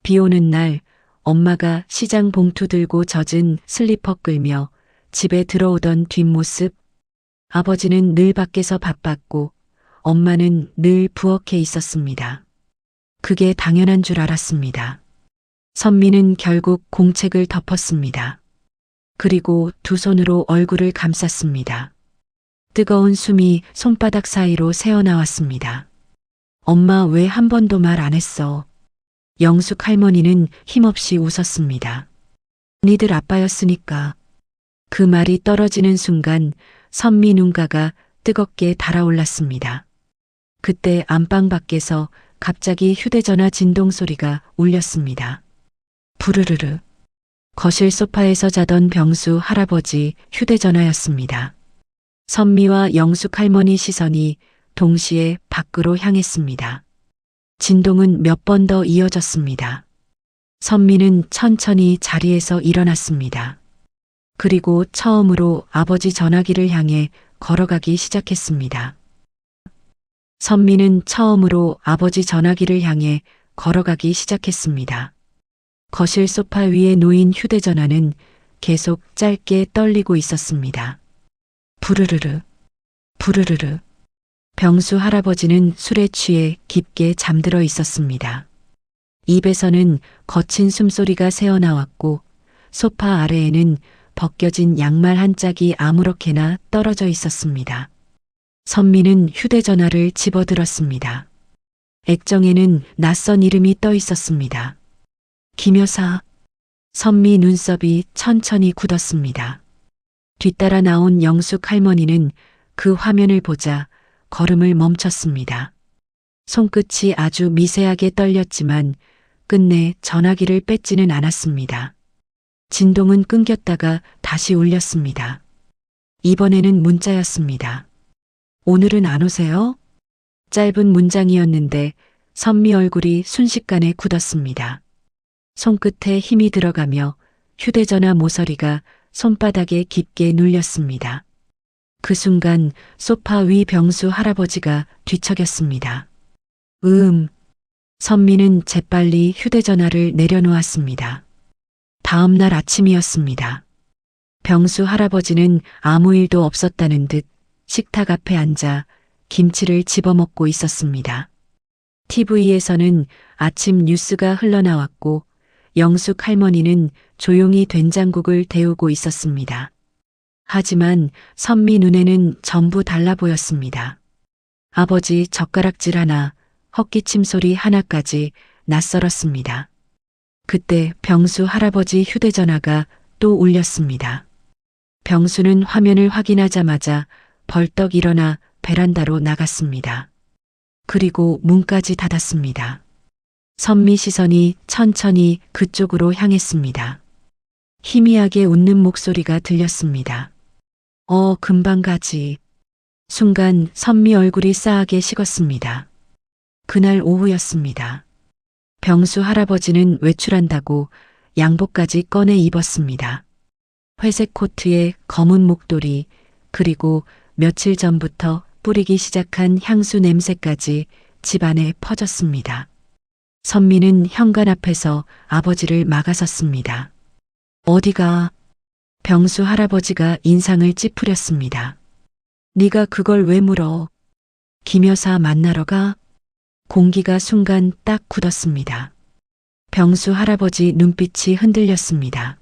Speaker 3: 비 오는 날 엄마가 시장 봉투 들고 젖은 슬리퍼 끌며 집에 들어오던 뒷모습, 아버지는 늘 밖에서 바빴고 엄마는 늘 부엌에 있었습니다. 그게 당연한 줄 알았습니다. 선미는 결국 공책을 덮었습니다. 그리고 두 손으로 얼굴을 감쌌습니다. 뜨거운 숨이 손바닥 사이로 새어나왔습니다. 엄마 왜 한 번도 말 안 했어? 영숙 할머니는 힘없이 웃었습니다. 니들 아빠였으니까. 그 말이 떨어지는 순간 선미 눈가가 뜨겁게 달아올랐습니다. 그때 안방 밖에서 갑자기 휴대전화 진동 소리가 울렸습니다. 부르르르. 거실 소파에서 자던 병수 할아버지 휴대전화였습니다. 선미와 영숙 할머니 시선이 동시에 밖으로 향했습니다. 진동은 몇 번 더 이어졌습니다. 선미는 천천히 자리에서 일어났습니다. 그리고 처음으로 아버지 전화기를 향해 걸어가기 시작했습니다. 선미는 처음으로 아버지 전화기를 향해 걸어가기 시작했습니다. 거실 소파 위에 놓인 휴대전화는 계속 짧게 떨리고 있었습니다. 부르르르, 부르르르. 병수 할아버지는 술에 취해 깊게 잠들어 있었습니다. 입에서는 거친 숨소리가 새어나왔고 소파 아래에는 벗겨진 양말 한 짝이 아무렇게나 떨어져 있었습니다. 선미는 휴대전화를 집어들었습니다. 액정에는 낯선 이름이 떠 있었습니다. 김여사. 선미 눈썹이 천천히 굳었습니다. 뒤따라 나온 영숙 할머니는 그 화면을 보자 걸음을 멈췄습니다. 손끝이 아주 미세하게 떨렸지만 끝내 전화기를 뺏지는 않았습니다. 진동은 끊겼다가 다시 울렸습니다. 이번에는 문자였습니다. 오늘은 안 오세요? 짧은 문장이었는데 선미 얼굴이 순식간에 굳었습니다. 손끝에 힘이 들어가며 휴대전화 모서리가 손바닥에 깊게 눌렸습니다. 그 순간 소파 위 병수 할아버지가 뒤척였습니다. 선미는 재빨리 휴대전화를 내려놓았습니다. 다음 날 아침이었습니다. 병수 할아버지는 아무 일도 없었다는 듯 식탁 앞에 앉아 김치를 집어먹고 있었습니다. TV에서는 아침 뉴스가 흘러나왔고 영숙 할머니는 조용히 된장국을 데우고 있었습니다. 하지만 선미 눈에는 전부 달라 보였습니다. 아버지 젓가락질 하나, 헛기침 소리 하나까지 낯설었습니다. 그때 병수 할아버지 휴대전화가 또 울렸습니다. 병수는 화면을 확인하자마자 벌떡 일어나 베란다로 나갔습니다. 그리고 문까지 닫았습니다. 선미 시선이 천천히 그쪽으로 향했습니다. 희미하게 웃는 목소리가 들렸습니다. 금방 가지. 순간 선미 얼굴이 싸하게 식었습니다. 그날 오후였습니다. 병수 할아버지는 외출한다고 양복까지 꺼내 입었습니다. 회색 코트에 검은 목도리, 그리고 며칠 전부터 뿌리기 시작한 향수 냄새까지 집안에 퍼졌습니다. 선미는 현관 앞에서 아버지를 막아섰습니다. 어디가? 병수 할아버지가 인상을 찌푸렸습니다. 네가 그걸 왜 물어? 김 여사 만나러 가? 공기가 순간 딱 굳었습니다. 병수 할아버지 눈빛이 흔들렸습니다.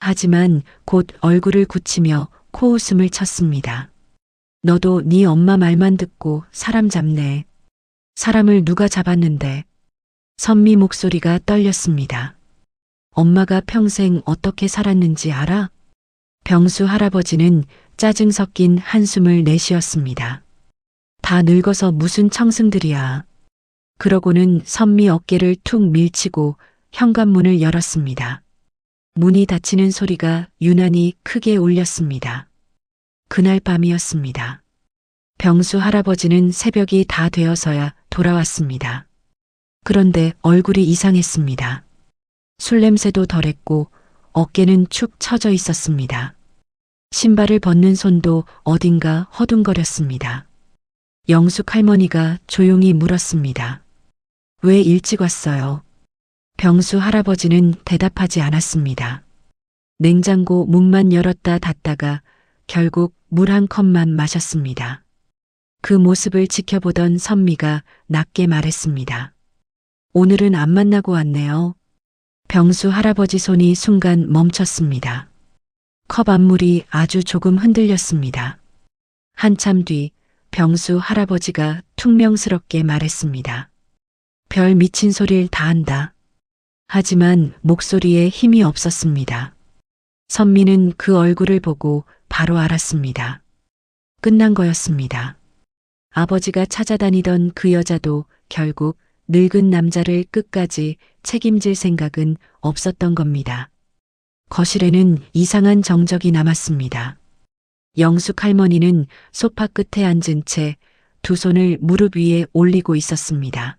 Speaker 3: 하지만 곧 얼굴을 굳히며 코웃음을 쳤습니다. 너도 네 엄마 말만 듣고 사람 잡네. 사람을 누가 잡았는데? 선미 목소리가 떨렸습니다. 엄마가 평생 어떻게 살았는지 알아? 병수 할아버지는 짜증 섞인 한숨을 내쉬었습니다. 다 늙어서 무슨 청승들이야. 그러고는 선미 어깨를 툭 밀치고 현관문을 열었습니다. 문이 닫히는 소리가 유난히 크게 울렸습니다. 그날 밤이었습니다. 병수 할아버지는 새벽이 다 되어서야 돌아왔습니다. 그런데 얼굴이 이상했습니다. 술 냄새도 덜했고 어깨는 축 처져 있었습니다. 신발을 벗는 손도 어딘가 허둥거렸습니다. 영숙 할머니가 조용히 물었습니다. 왜 일찍 왔어요? 병수 할아버지는 대답하지 않았습니다. 냉장고 문만 열었다 닫다가 결국 물 한 컵만 마셨습니다. 그 모습을 지켜보던 선미가 낮게 말했습니다. 오늘은 안 만나고 왔네요. 병수 할아버지 손이 순간 멈췄습니다. 컵 앞물이 아주 조금 흔들렸습니다. 한참 뒤 병수 할아버지가 퉁명스럽게 말했습니다. 별 미친 소리를 다 한다. 하지만 목소리에 힘이 없었습니다. 선미는 그 얼굴을 보고 바로 알았습니다. 끝난 거였습니다. 아버지가 찾아다니던 그 여자도 결국 늙은 남자를 끝까지 책임질 생각은 없었던 겁니다. 거실에는 이상한 정적이 남았습니다. 영숙 할머니는 소파 끝에 앉은 채 두 손을 무릎 위에 올리고 있었습니다.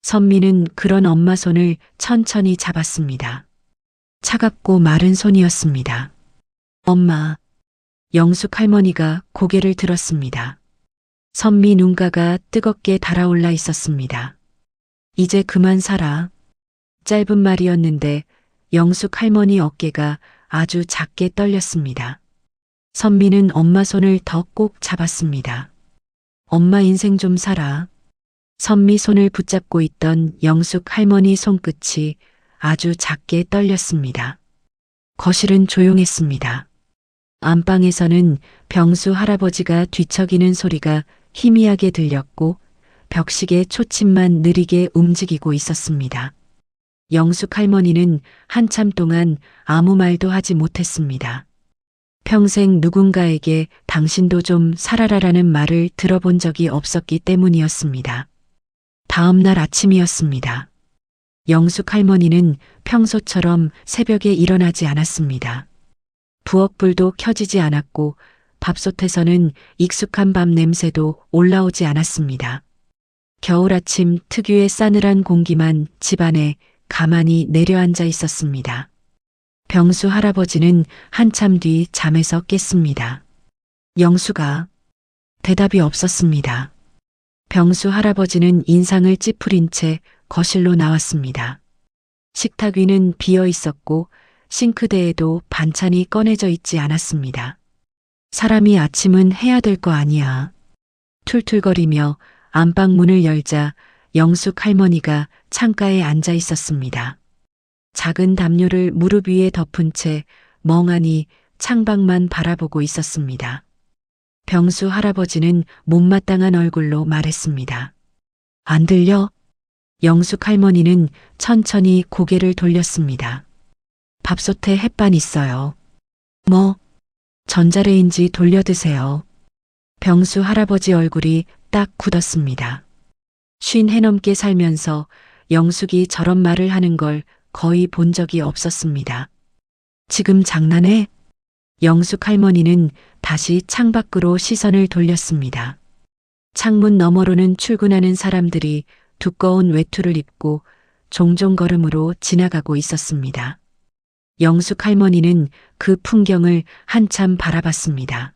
Speaker 3: 선미는 그런 엄마 손을 천천히 잡았습니다. 차갑고 마른 손이었습니다. 엄마. 영숙 할머니가 고개를 들었습니다. 선미 눈가가 뜨겁게 달아올라 있었습니다. 이제 그만 살아. 짧은 말이었는데 영숙 할머니 어깨가 아주 작게 떨렸습니다. 선미는 엄마 손을 더 꼭 잡았습니다. 엄마 인생 좀 살아. 선미 손을 붙잡고 있던 영숙 할머니 손끝이 아주 작게 떨렸습니다. 거실은 조용했습니다. 안방에서는 병수 할아버지가 뒤척이는 소리가 희미하게 들렸고 벽식의 초침만 느리게 움직이고 있었습니다. 영숙 할머니는 한참 동안 아무 말도 하지 못했습니다. 평생 누군가에게 당신도 좀 살아라라는 말을 들어본 적이 없었기 때문이었습니다. 다음 날 아침이었습니다. 영숙 할머니는 평소처럼 새벽에 일어나지 않았습니다. 부엌불도 켜지지 않았고 밥솥에서는 익숙한 밥 냄새도 올라오지 않았습니다. 겨울 아침 특유의 싸늘한 공기만 집안에 가만히 내려앉아 있었습니다. 병수 할아버지는 한참 뒤 잠에서 깼습니다. 영수가 대답이 없었습니다. 병수 할아버지는 인상을 찌푸린 채 거실로 나왔습니다. 식탁 위는 비어 있었고 싱크대에도 반찬이 꺼내져 있지 않았습니다. 사람이 아침은 해야 될 거 아니야. 툴툴거리며 안방 문을 열자 영숙 할머니가 창가에 앉아 있었습니다. 작은 담요를 무릎 위에 덮은 채 멍하니 창밖만 바라보고 있었습니다. 병수 할아버지는 못마땅한 얼굴로 말했습니다. 안 들려? 영숙 할머니는 천천히 고개를 돌렸습니다. 밥솥에 햇반 있어요. 뭐? 전자레인지 돌려 드세요. 병수 할아버지 얼굴이 딱 굳었습니다. 50해 넘게 살면서 영숙이 저런 말을 하는 걸 거의 본 적이 없었습니다. 지금 장난해? 영숙 할머니는 다시 창밖으로 시선을 돌렸습니다. 창문 너머로는 출근하는 사람들이 두꺼운 외투를 입고 종종 걸음으로 지나가고 있었습니다. 영숙 할머니는 그 풍경을 한참 바라봤습니다.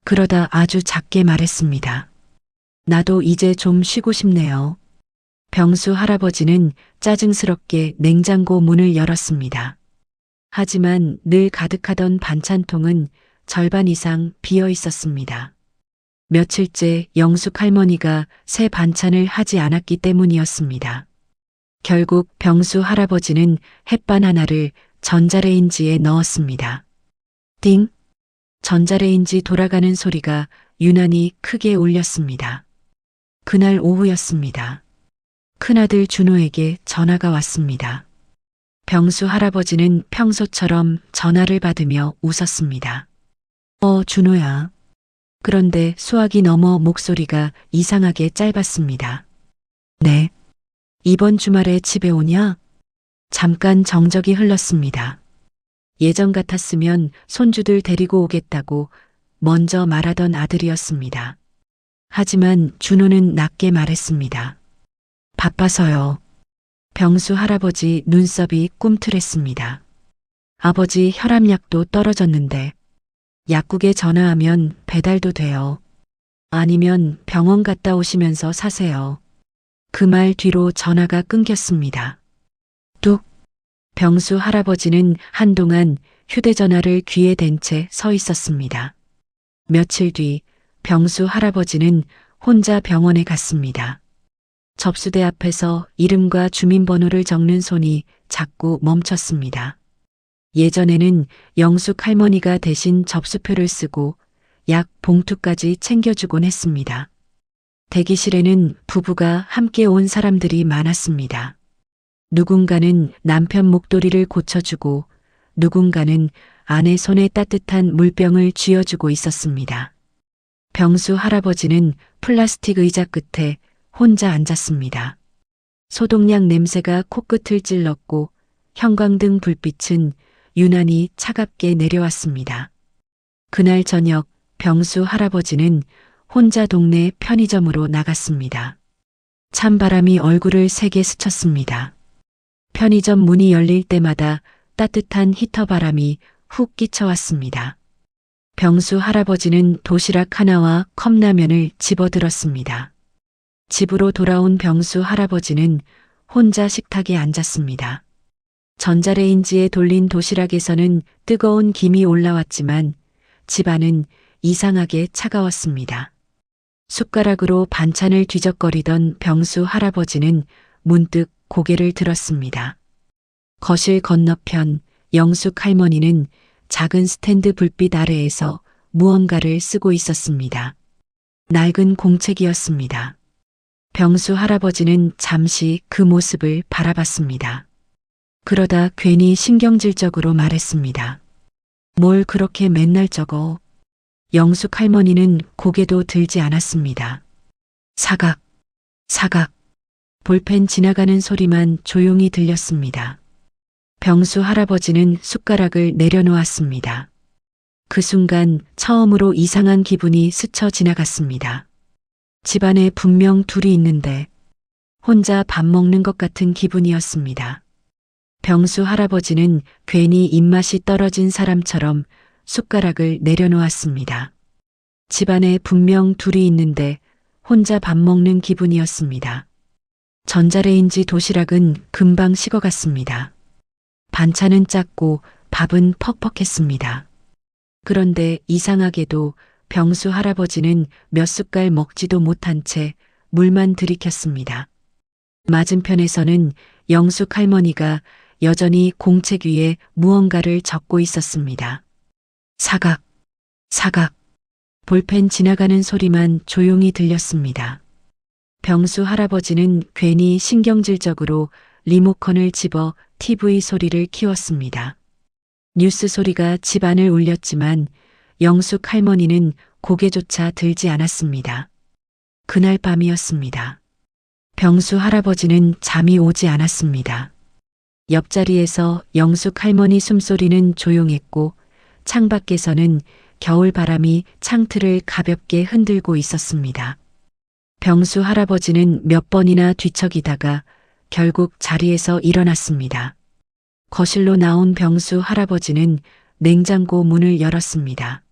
Speaker 3: 그러다 아주 작게 말했습니다. 나도 이제 좀 쉬고 싶네요. 병수 할아버지는 짜증스럽게 냉장고 문을 열었습니다. 하지만 늘 가득하던 반찬통은 절반 이상 비어 있었습니다. 며칠째 영숙 할머니가 새 반찬을 하지 않았기 때문이었습니다. 결국 병수 할아버지는 햇반 하나를 전자레인지에 넣었습니다. 띵! 전자레인지 돌아가는 소리가 유난히 크게 울렸습니다. 그날 오후였습니다. 큰아들 준호에게 전화가 왔습니다. 병수 할아버지는 평소처럼 전화를 받으며 웃었습니다. 준호야. 그런데 수화기 넘어 목소리가 이상하게 짧았습니다. 네. 이번 주말에 집에 오냐? 잠깐 정적이 흘렀습니다. 예전 같았으면 손주들 데리고 오겠다고 먼저 말하던 아들이었습니다. 하지만 준호는 낮게 말했습니다. 바빠서요. 병수 할아버지 눈썹이 꿈틀했습니다. 아버지 혈압약도 떨어졌는데 약국에 전화하면 배달도 돼요. 아니면 병원 갔다 오시면서 사세요. 그 말 뒤로 전화가 끊겼습니다. 뚝! 병수 할아버지는 한동안 휴대전화를 귀에 댄 채 서 있었습니다. 며칠 뒤 병수 할아버지는 혼자 병원에 갔습니다. 접수대 앞에서 이름과 주민번호를 적는 손이 자꾸 멈췄습니다. 예전에는 영숙 할머니가 대신 접수표를 쓰고 약 봉투까지 챙겨주곤 했습니다. 대기실에는 부부가 함께 온 사람들이 많았습니다. 누군가는 남편 목도리를 고쳐주고 누군가는 아내 손에 따뜻한 물병을 쥐어주고 있었습니다. 병수 할아버지는 플라스틱 의자 끝에 혼자 앉았습니다. 소독약 냄새가 코끝을 찔렀고 형광등 불빛은 유난히 차갑게 내려왔습니다. 그날 저녁 병수 할아버지는 혼자 동네 편의점으로 나갔습니다. 찬바람이 얼굴을 세게 스쳤습니다. 편의점 문이 열릴 때마다 따뜻한 히터 바람이 훅 끼쳐왔습니다. 병수 할아버지는 도시락 하나와 컵라면을 집어들었습니다. 집으로 돌아온 병수 할아버지는 혼자 식탁에 앉았습니다. 전자레인지에 돌린 도시락에서는 뜨거운 김이 올라왔지만 집안은 이상하게 차가웠습니다. 숟가락으로 반찬을 뒤적거리던 병수 할아버지는 문득 고개를 들었습니다. 거실 건너편 영숙 할머니는 작은 스탠드 불빛 아래에서 무언가를 쓰고 있었습니다. 낡은 공책이었습니다. 병수 할아버지는 잠시 그 모습을 바라봤습니다. 그러다 괜히 신경질적으로 말했습니다. 뭘 그렇게 맨날 적어. 영숙 할머니는 고개도 들지 않았습니다. 사각, 사각. 볼펜 지나가는 소리만 조용히 들렸습니다. 병수 할아버지는 숟가락을 내려놓았습니다. 그 순간 처음으로 이상한 기분이 스쳐 지나갔습니다. 집안에 분명 둘이 있는데 혼자 밥 먹는 것 같은 기분이었습니다. 병수 할아버지는 괜히 입맛이 떨어진 사람처럼 숟가락을 내려놓았습니다. 집안에 분명 둘이 있는데 혼자 밥 먹는 기분이었습니다. 전자레인지 도시락은 금방 식어갔습니다. 반찬은 작고 밥은 퍽퍽했습니다. 그런데 이상하게도 병수 할아버지는 몇 숟갈 먹지도 못한 채 물만 들이켰습니다. 맞은편에서는 영숙 할머니가 여전히 공책 위에 무언가를 적고 있었습니다. 사각, 사각. 볼펜 지나가는 소리만 조용히 들렸습니다. 병수 할아버지는 괜히 신경질적으로 리모컨을 집어 TV 소리를 키웠습니다. 뉴스 소리가 집안을 울렸지만 영숙 할머니는 고개조차 들지 않았습니다. 그날 밤이었습니다. 병수 할아버지는 잠이 오지 않았습니다. 옆자리에서 영숙 할머니 숨소리는 조용했고 창밖에서는 겨울 바람이 창틀을 가볍게 흔들고 있었습니다. 병수 할아버지는 몇 번이나 뒤척이다가 결국 자리에서 일어났습니다. 거실로 나온 병수 할아버지는 냉장고 문을 열었습니다.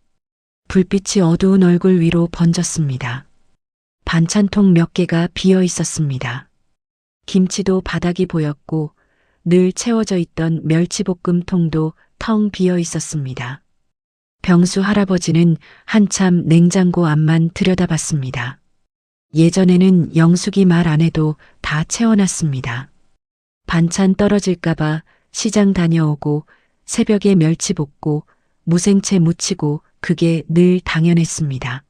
Speaker 3: 불빛이 어두운 얼굴 위로 번졌습니다. 반찬통 몇 개가 비어 있었습니다. 김치도 바닥이 보였고 늘 채워져 있던 멸치볶음통도 텅 비어 있었습니다. 병수 할아버지는 한참 냉장고 앞만 들여다봤습니다. 예전에는 영숙이 말 안 해도 다 채워놨습니다. 반찬 떨어질까봐 시장 다녀오고 새벽에 멸치 볶고 무생채 무치고 그게 늘 당연했습니다.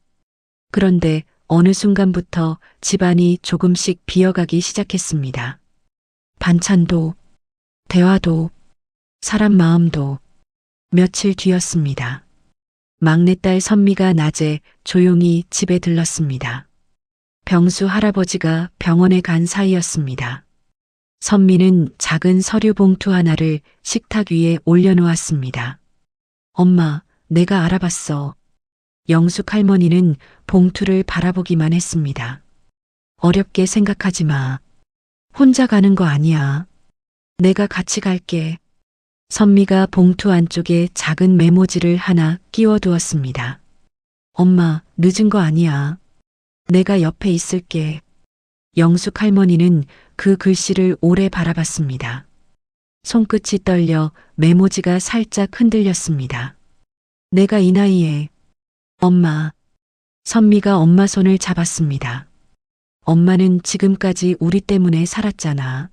Speaker 3: 그런데 어느 순간부터 집안이 조금씩 비어가기 시작했습니다. 반찬도, 대화도, 사람 마음도. 며칠 뒤였습니다. 막내딸 선미가 낮에 조용히 집에 들렀습니다. 병수 할아버지가 병원에 간 사이였습니다. 선미는 작은 서류 봉투 하나를 식탁 위에 올려놓았습니다. 엄마, 내가 알아봤어. 영숙 할머니는 봉투를 바라보기만 했습니다. 어렵게 생각하지 마. 혼자 가는 거 아니야. 내가 같이 갈게. 선미가 봉투 안쪽에 작은 메모지를 하나 끼워두었습니다. 엄마, 늦은 거 아니야. 내가 옆에 있을게. 영숙 할머니는 그 글씨를 오래 바라봤습니다. 손끝이 떨려 메모지가 살짝 흔들렸습니다. 내가 이 나이에. 엄마. 선미가 엄마 손을 잡았습니다. 엄마는 지금까지 우리 때문에 살았잖아.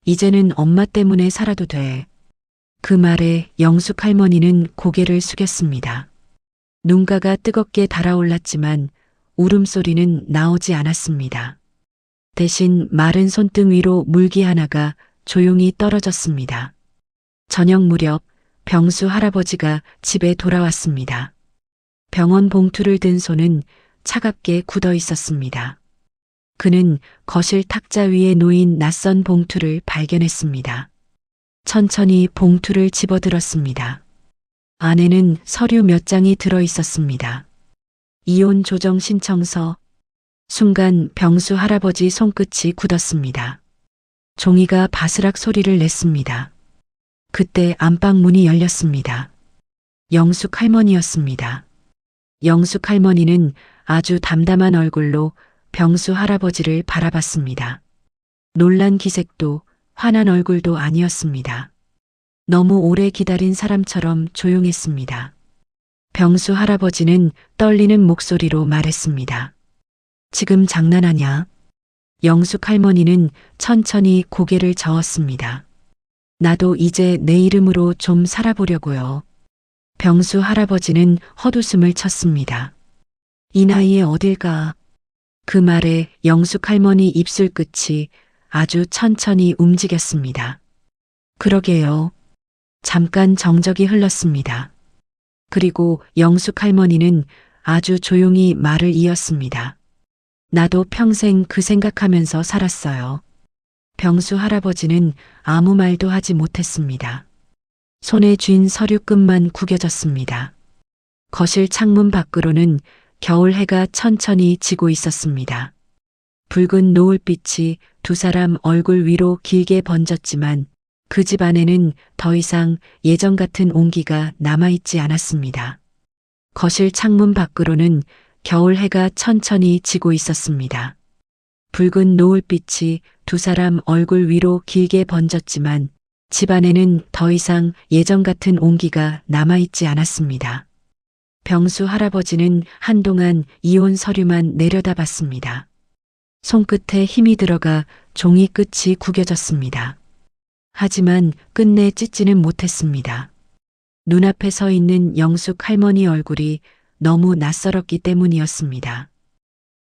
Speaker 3: 이제는 엄마 때문에 살아도 돼. 그 말에 영숙 할머니는 고개를 숙였습니다. 눈가가 뜨겁게 달아올랐지만 울음소리는 나오지 않았습니다. 대신 마른 손등 위로 물기 하나가 조용히 떨어졌습니다. 저녁 무렵 병수 할아버지가 집에 돌아왔습니다. 병원 봉투를 든 손은 차갑게 굳어 있었습니다. 그는 거실 탁자 위에 놓인 낯선 봉투를 발견했습니다. 천천히 봉투를 집어들었습니다. 안에는 서류 몇 장이 들어 있었습니다. 이혼 조정 신청서. 순간 병수 할아버지 손끝이 굳었습니다. 종이가 바스락 소리를 냈습니다. 그때 안방 문이 열렸습니다. 영숙 할머니였습니다. 영숙 할머니는 아주 담담한 얼굴로 병수 할아버지를 바라봤습니다. 놀란 기색도 화난 얼굴도 아니었습니다. 너무 오래 기다린 사람처럼 조용했습니다. 병수 할아버지는 떨리는 목소리로 말했습니다. 지금 장난하냐? 영숙 할머니는 천천히 고개를 저었습니다. 나도 이제 내 이름으로 좀 살아보려고요. 병수 할아버지는 헛웃음을 쳤습니다. 이 나이에 어딜 가? 그 말에 영숙 할머니 입술 끝이 아주 천천히 움직였습니다. 그러게요. 잠깐 정적이 흘렀습니다. 그리고 영숙 할머니는 아주 조용히 말을 이었습니다. 나도 평생 그 생각하면서 살았어요. 병수 할아버지는 아무 말도 하지 못했습니다. 손에 쥔 서류끈만 구겨졌습니다. 거실 창문 밖으로는 겨울 해가 천천히 지고 있었습니다. 붉은 노을빛이 두 사람 얼굴 위로 길게 번졌지만 그 집 안에는 더 이상 예전 같은 온기가 남아있지 않았습니다. 거실 창문 밖으로는 겨울 해가 천천히 지고 있었습니다. 붉은 노을빛이 두 사람 얼굴 위로 길게 번졌지만 집 안에는 더 이상 예전 같은 온기가 남아있지 않았습니다. 병수 할아버지는 한동안 이혼 서류만 내려다봤습니다. 손끝에 힘이 들어가 종이 끝이 구겨졌습니다. 하지만 끝내 찢지는 못했습니다. 눈앞에 서 있는 영숙 할머니 얼굴이 너무 낯설었기 때문이었습니다.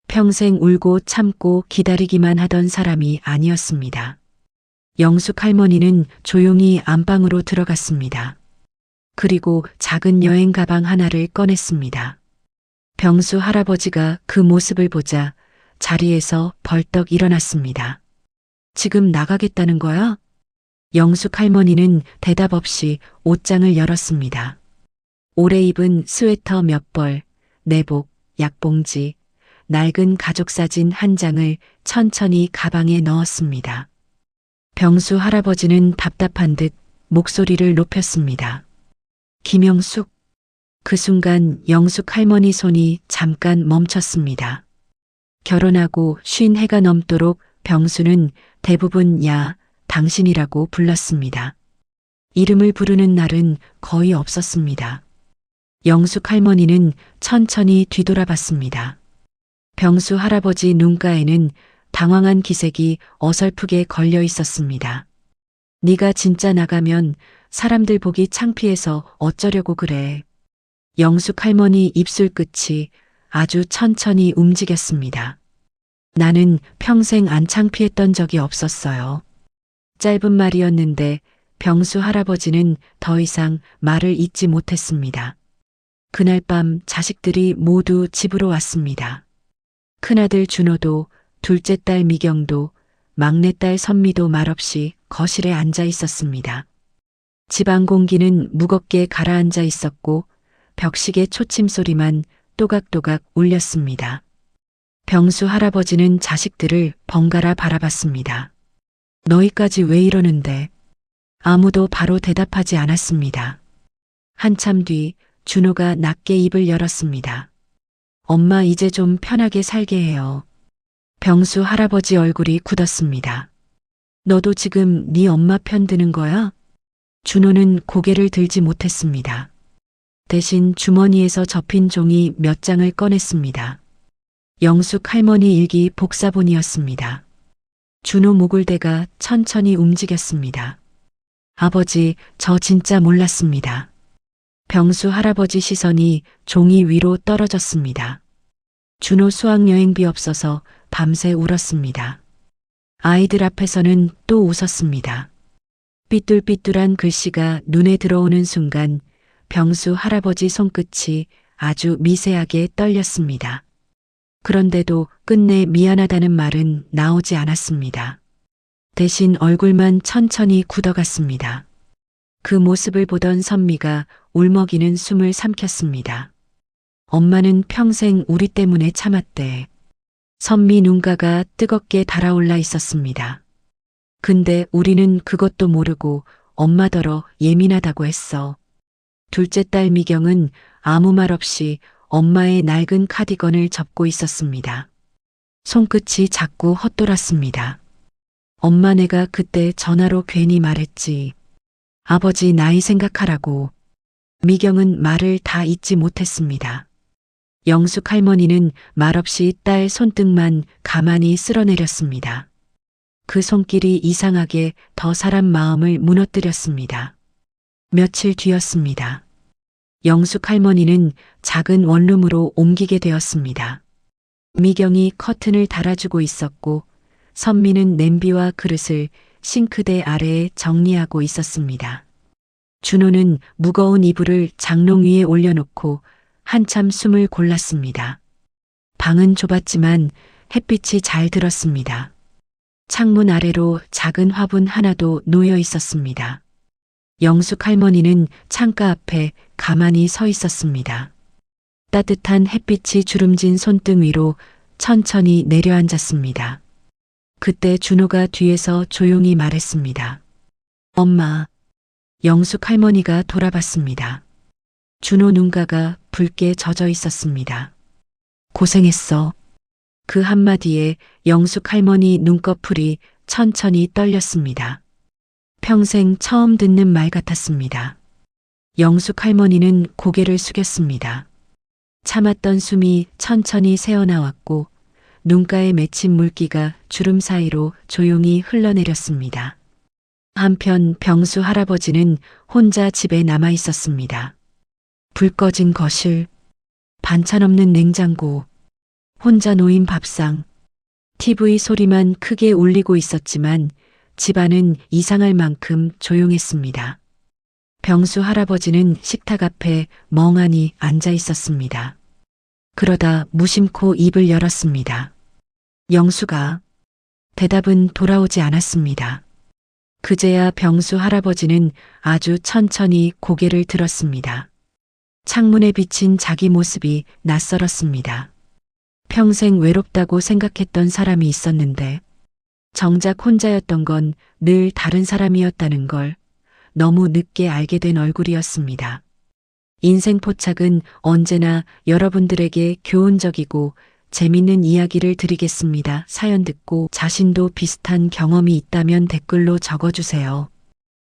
Speaker 3: 평생 울고 참고 기다리기만 하던 사람이 아니었습니다. 영숙 할머니는 조용히 안방으로 들어갔습니다. 그리고 작은 여행 가방 하나를 꺼냈습니다. 병수 할아버지가 그 모습을 보자 자리에서 벌떡 일어났습니다. 지금 나가겠다는 거야? 영숙 할머니는 대답 없이 옷장을 열었습니다. 오래 입은 스웨터 몇 벌, 내복, 약봉지, 낡은 가족사진 한 장을 천천히 가방에 넣었습니다. 병수 할아버지는 답답한 듯 목소리를 높였습니다. 김영숙. 그 순간 영숙 할머니 손이 잠깐 멈췄습니다. 결혼하고 50해가 넘도록 병수는 대부분 야, 당신이라고 불렀습니다. 이름을 부르는 날은 거의 없었습니다. 영숙 할머니는 천천히 뒤돌아봤습니다. 병수 할아버지 눈가에는 당황한 기색이 어설프게 걸려 있었습니다. 네가 진짜 나가면 사람들 보기 창피해서 어쩌려고 그래. 영숙 할머니 입술 끝이 아주 천천히 움직였습니다. 나는 평생 안 창피했던 적이 없었어요. 짧은 말이었는데 병수 할아버지는 더 이상 말을 잇지 못했습니다. 그날 밤 자식들이 모두 집으로 왔습니다. 큰아들 준호도 둘째 딸 미경도 막내딸 선미도 말없이 거실에 앉아 있었습니다. 집안 공기는 무겁게 가라앉아 있었고 벽시계 초침 소리만 또각또각 울렸습니다. 병수 할아버지는 자식들을 번갈아 바라봤습니다. 너희까지 왜 이러는데? 아무도 바로 대답하지 않았습니다. 한참 뒤 준호가 낮게 입을 열었습니다. 엄마 이제 좀 편하게 살게 해요. 병수 할아버지 얼굴이 굳었습니다. 너도 지금 네 엄마 편 드는 거야? 준호는 고개를 들지 못했습니다. 대신 주머니에서 접힌 종이 몇 장을 꺼냈습니다. 영숙 할머니 일기 복사본이었습니다. 준호 목을대가 천천히 움직였습니다. 아버지, 저 진짜 몰랐습니다. 병수 할아버지 시선이 종이 위로 떨어졌습니다. 준호 수학여행비 없어서 밤새 울었습니다. 아이들 앞에서는 또 웃었습니다. 삐뚤삐뚤한 글씨가 눈에 들어오는 순간 병수 할아버지 손끝이 아주 미세하게 떨렸습니다. 그런데도 끝내 미안하다는 말은 나오지 않았습니다. 대신 얼굴만 천천히 굳어갔습니다. 그 모습을 보던 선미가 울먹이는 숨을 삼켰습니다. 엄마는 평생 우리 때문에 참았대. 선미 눈가가 뜨겁게 달아올라 있었습니다. 근데 우리는 그것도 모르고 엄마더러 예민하다고 했어. 둘째 딸 미경은 아무 말 없이 엄마의 낡은 카디건을 접고 있었습니다. 손끝이 자꾸 헛돌았습니다. 엄마 내가 그때 전화로 괜히 말했지. 아버지 나이 생각하라고. 미경은 말을 다 잊지 못했습니다. 영숙 할머니는 말없이 딸 손등만 가만히 쓸어내렸습니다. 그 손길이 이상하게 더 사람 마음을 무너뜨렸습니다. 며칠 뒤였습니다. 영숙 할머니는 작은 원룸으로 옮기게 되었습니다. 미경이 커튼을 달아주고 있었고 선미는 냄비와 그릇을 싱크대 아래에 정리하고 있었습니다. 준호는 무거운 이불을 장롱 위에 올려놓고 한참 숨을 골랐습니다. 방은 좁았지만 햇빛이 잘 들었습니다. 창문 아래로 작은 화분 하나도 놓여 있었습니다. 영숙 할머니는 창가 앞에 가만히 서 있었습니다. 따뜻한 햇빛이 주름진 손등 위로 천천히 내려앉았습니다. 그때 준호가 뒤에서 조용히 말했습니다. 엄마. 영숙 할머니가 돌아봤습니다. 준호 눈가가 붉게 젖어 있었습니다. 고생했어. 그 한마디에 영숙 할머니 눈꺼풀이 천천히 떨렸습니다. 평생 처음 듣는 말 같았습니다. 영숙 할머니는 고개를 숙였습니다. 참았던 숨이 천천히 새어나왔고 눈가에 맺힌 물기가 주름 사이로 조용히 흘러내렸습니다. 한편 병수 할아버지는 혼자 집에 남아 있었습니다. 불 꺼진 거실, 반찬 없는 냉장고, 혼자 놓인 밥상, TV 소리만 크게 울리고 있었지만 집안은 이상할 만큼 조용했습니다. 병수 할아버지는 식탁 앞에 멍하니 앉아 있었습니다. 그러다 무심코 입을 열었습니다. 영수가. 대답은 돌아오지 않았습니다. 그제야 병수 할아버지는 아주 천천히 고개를 들었습니다. 창문에 비친 자기 모습이 낯설었습니다. 평생 외롭다고 생각했던 사람이 있었는데 정작 혼자였던 건 늘 다른 사람이었다는 걸 너무 늦게 알게 된 얼굴이었습니다. 인생 포착은 언제나 여러분들에게 교훈적이고 재밌는 이야기를 드리겠습니다. 사연 듣고 자신도 비슷한 경험이 있다면 댓글로 적어주세요.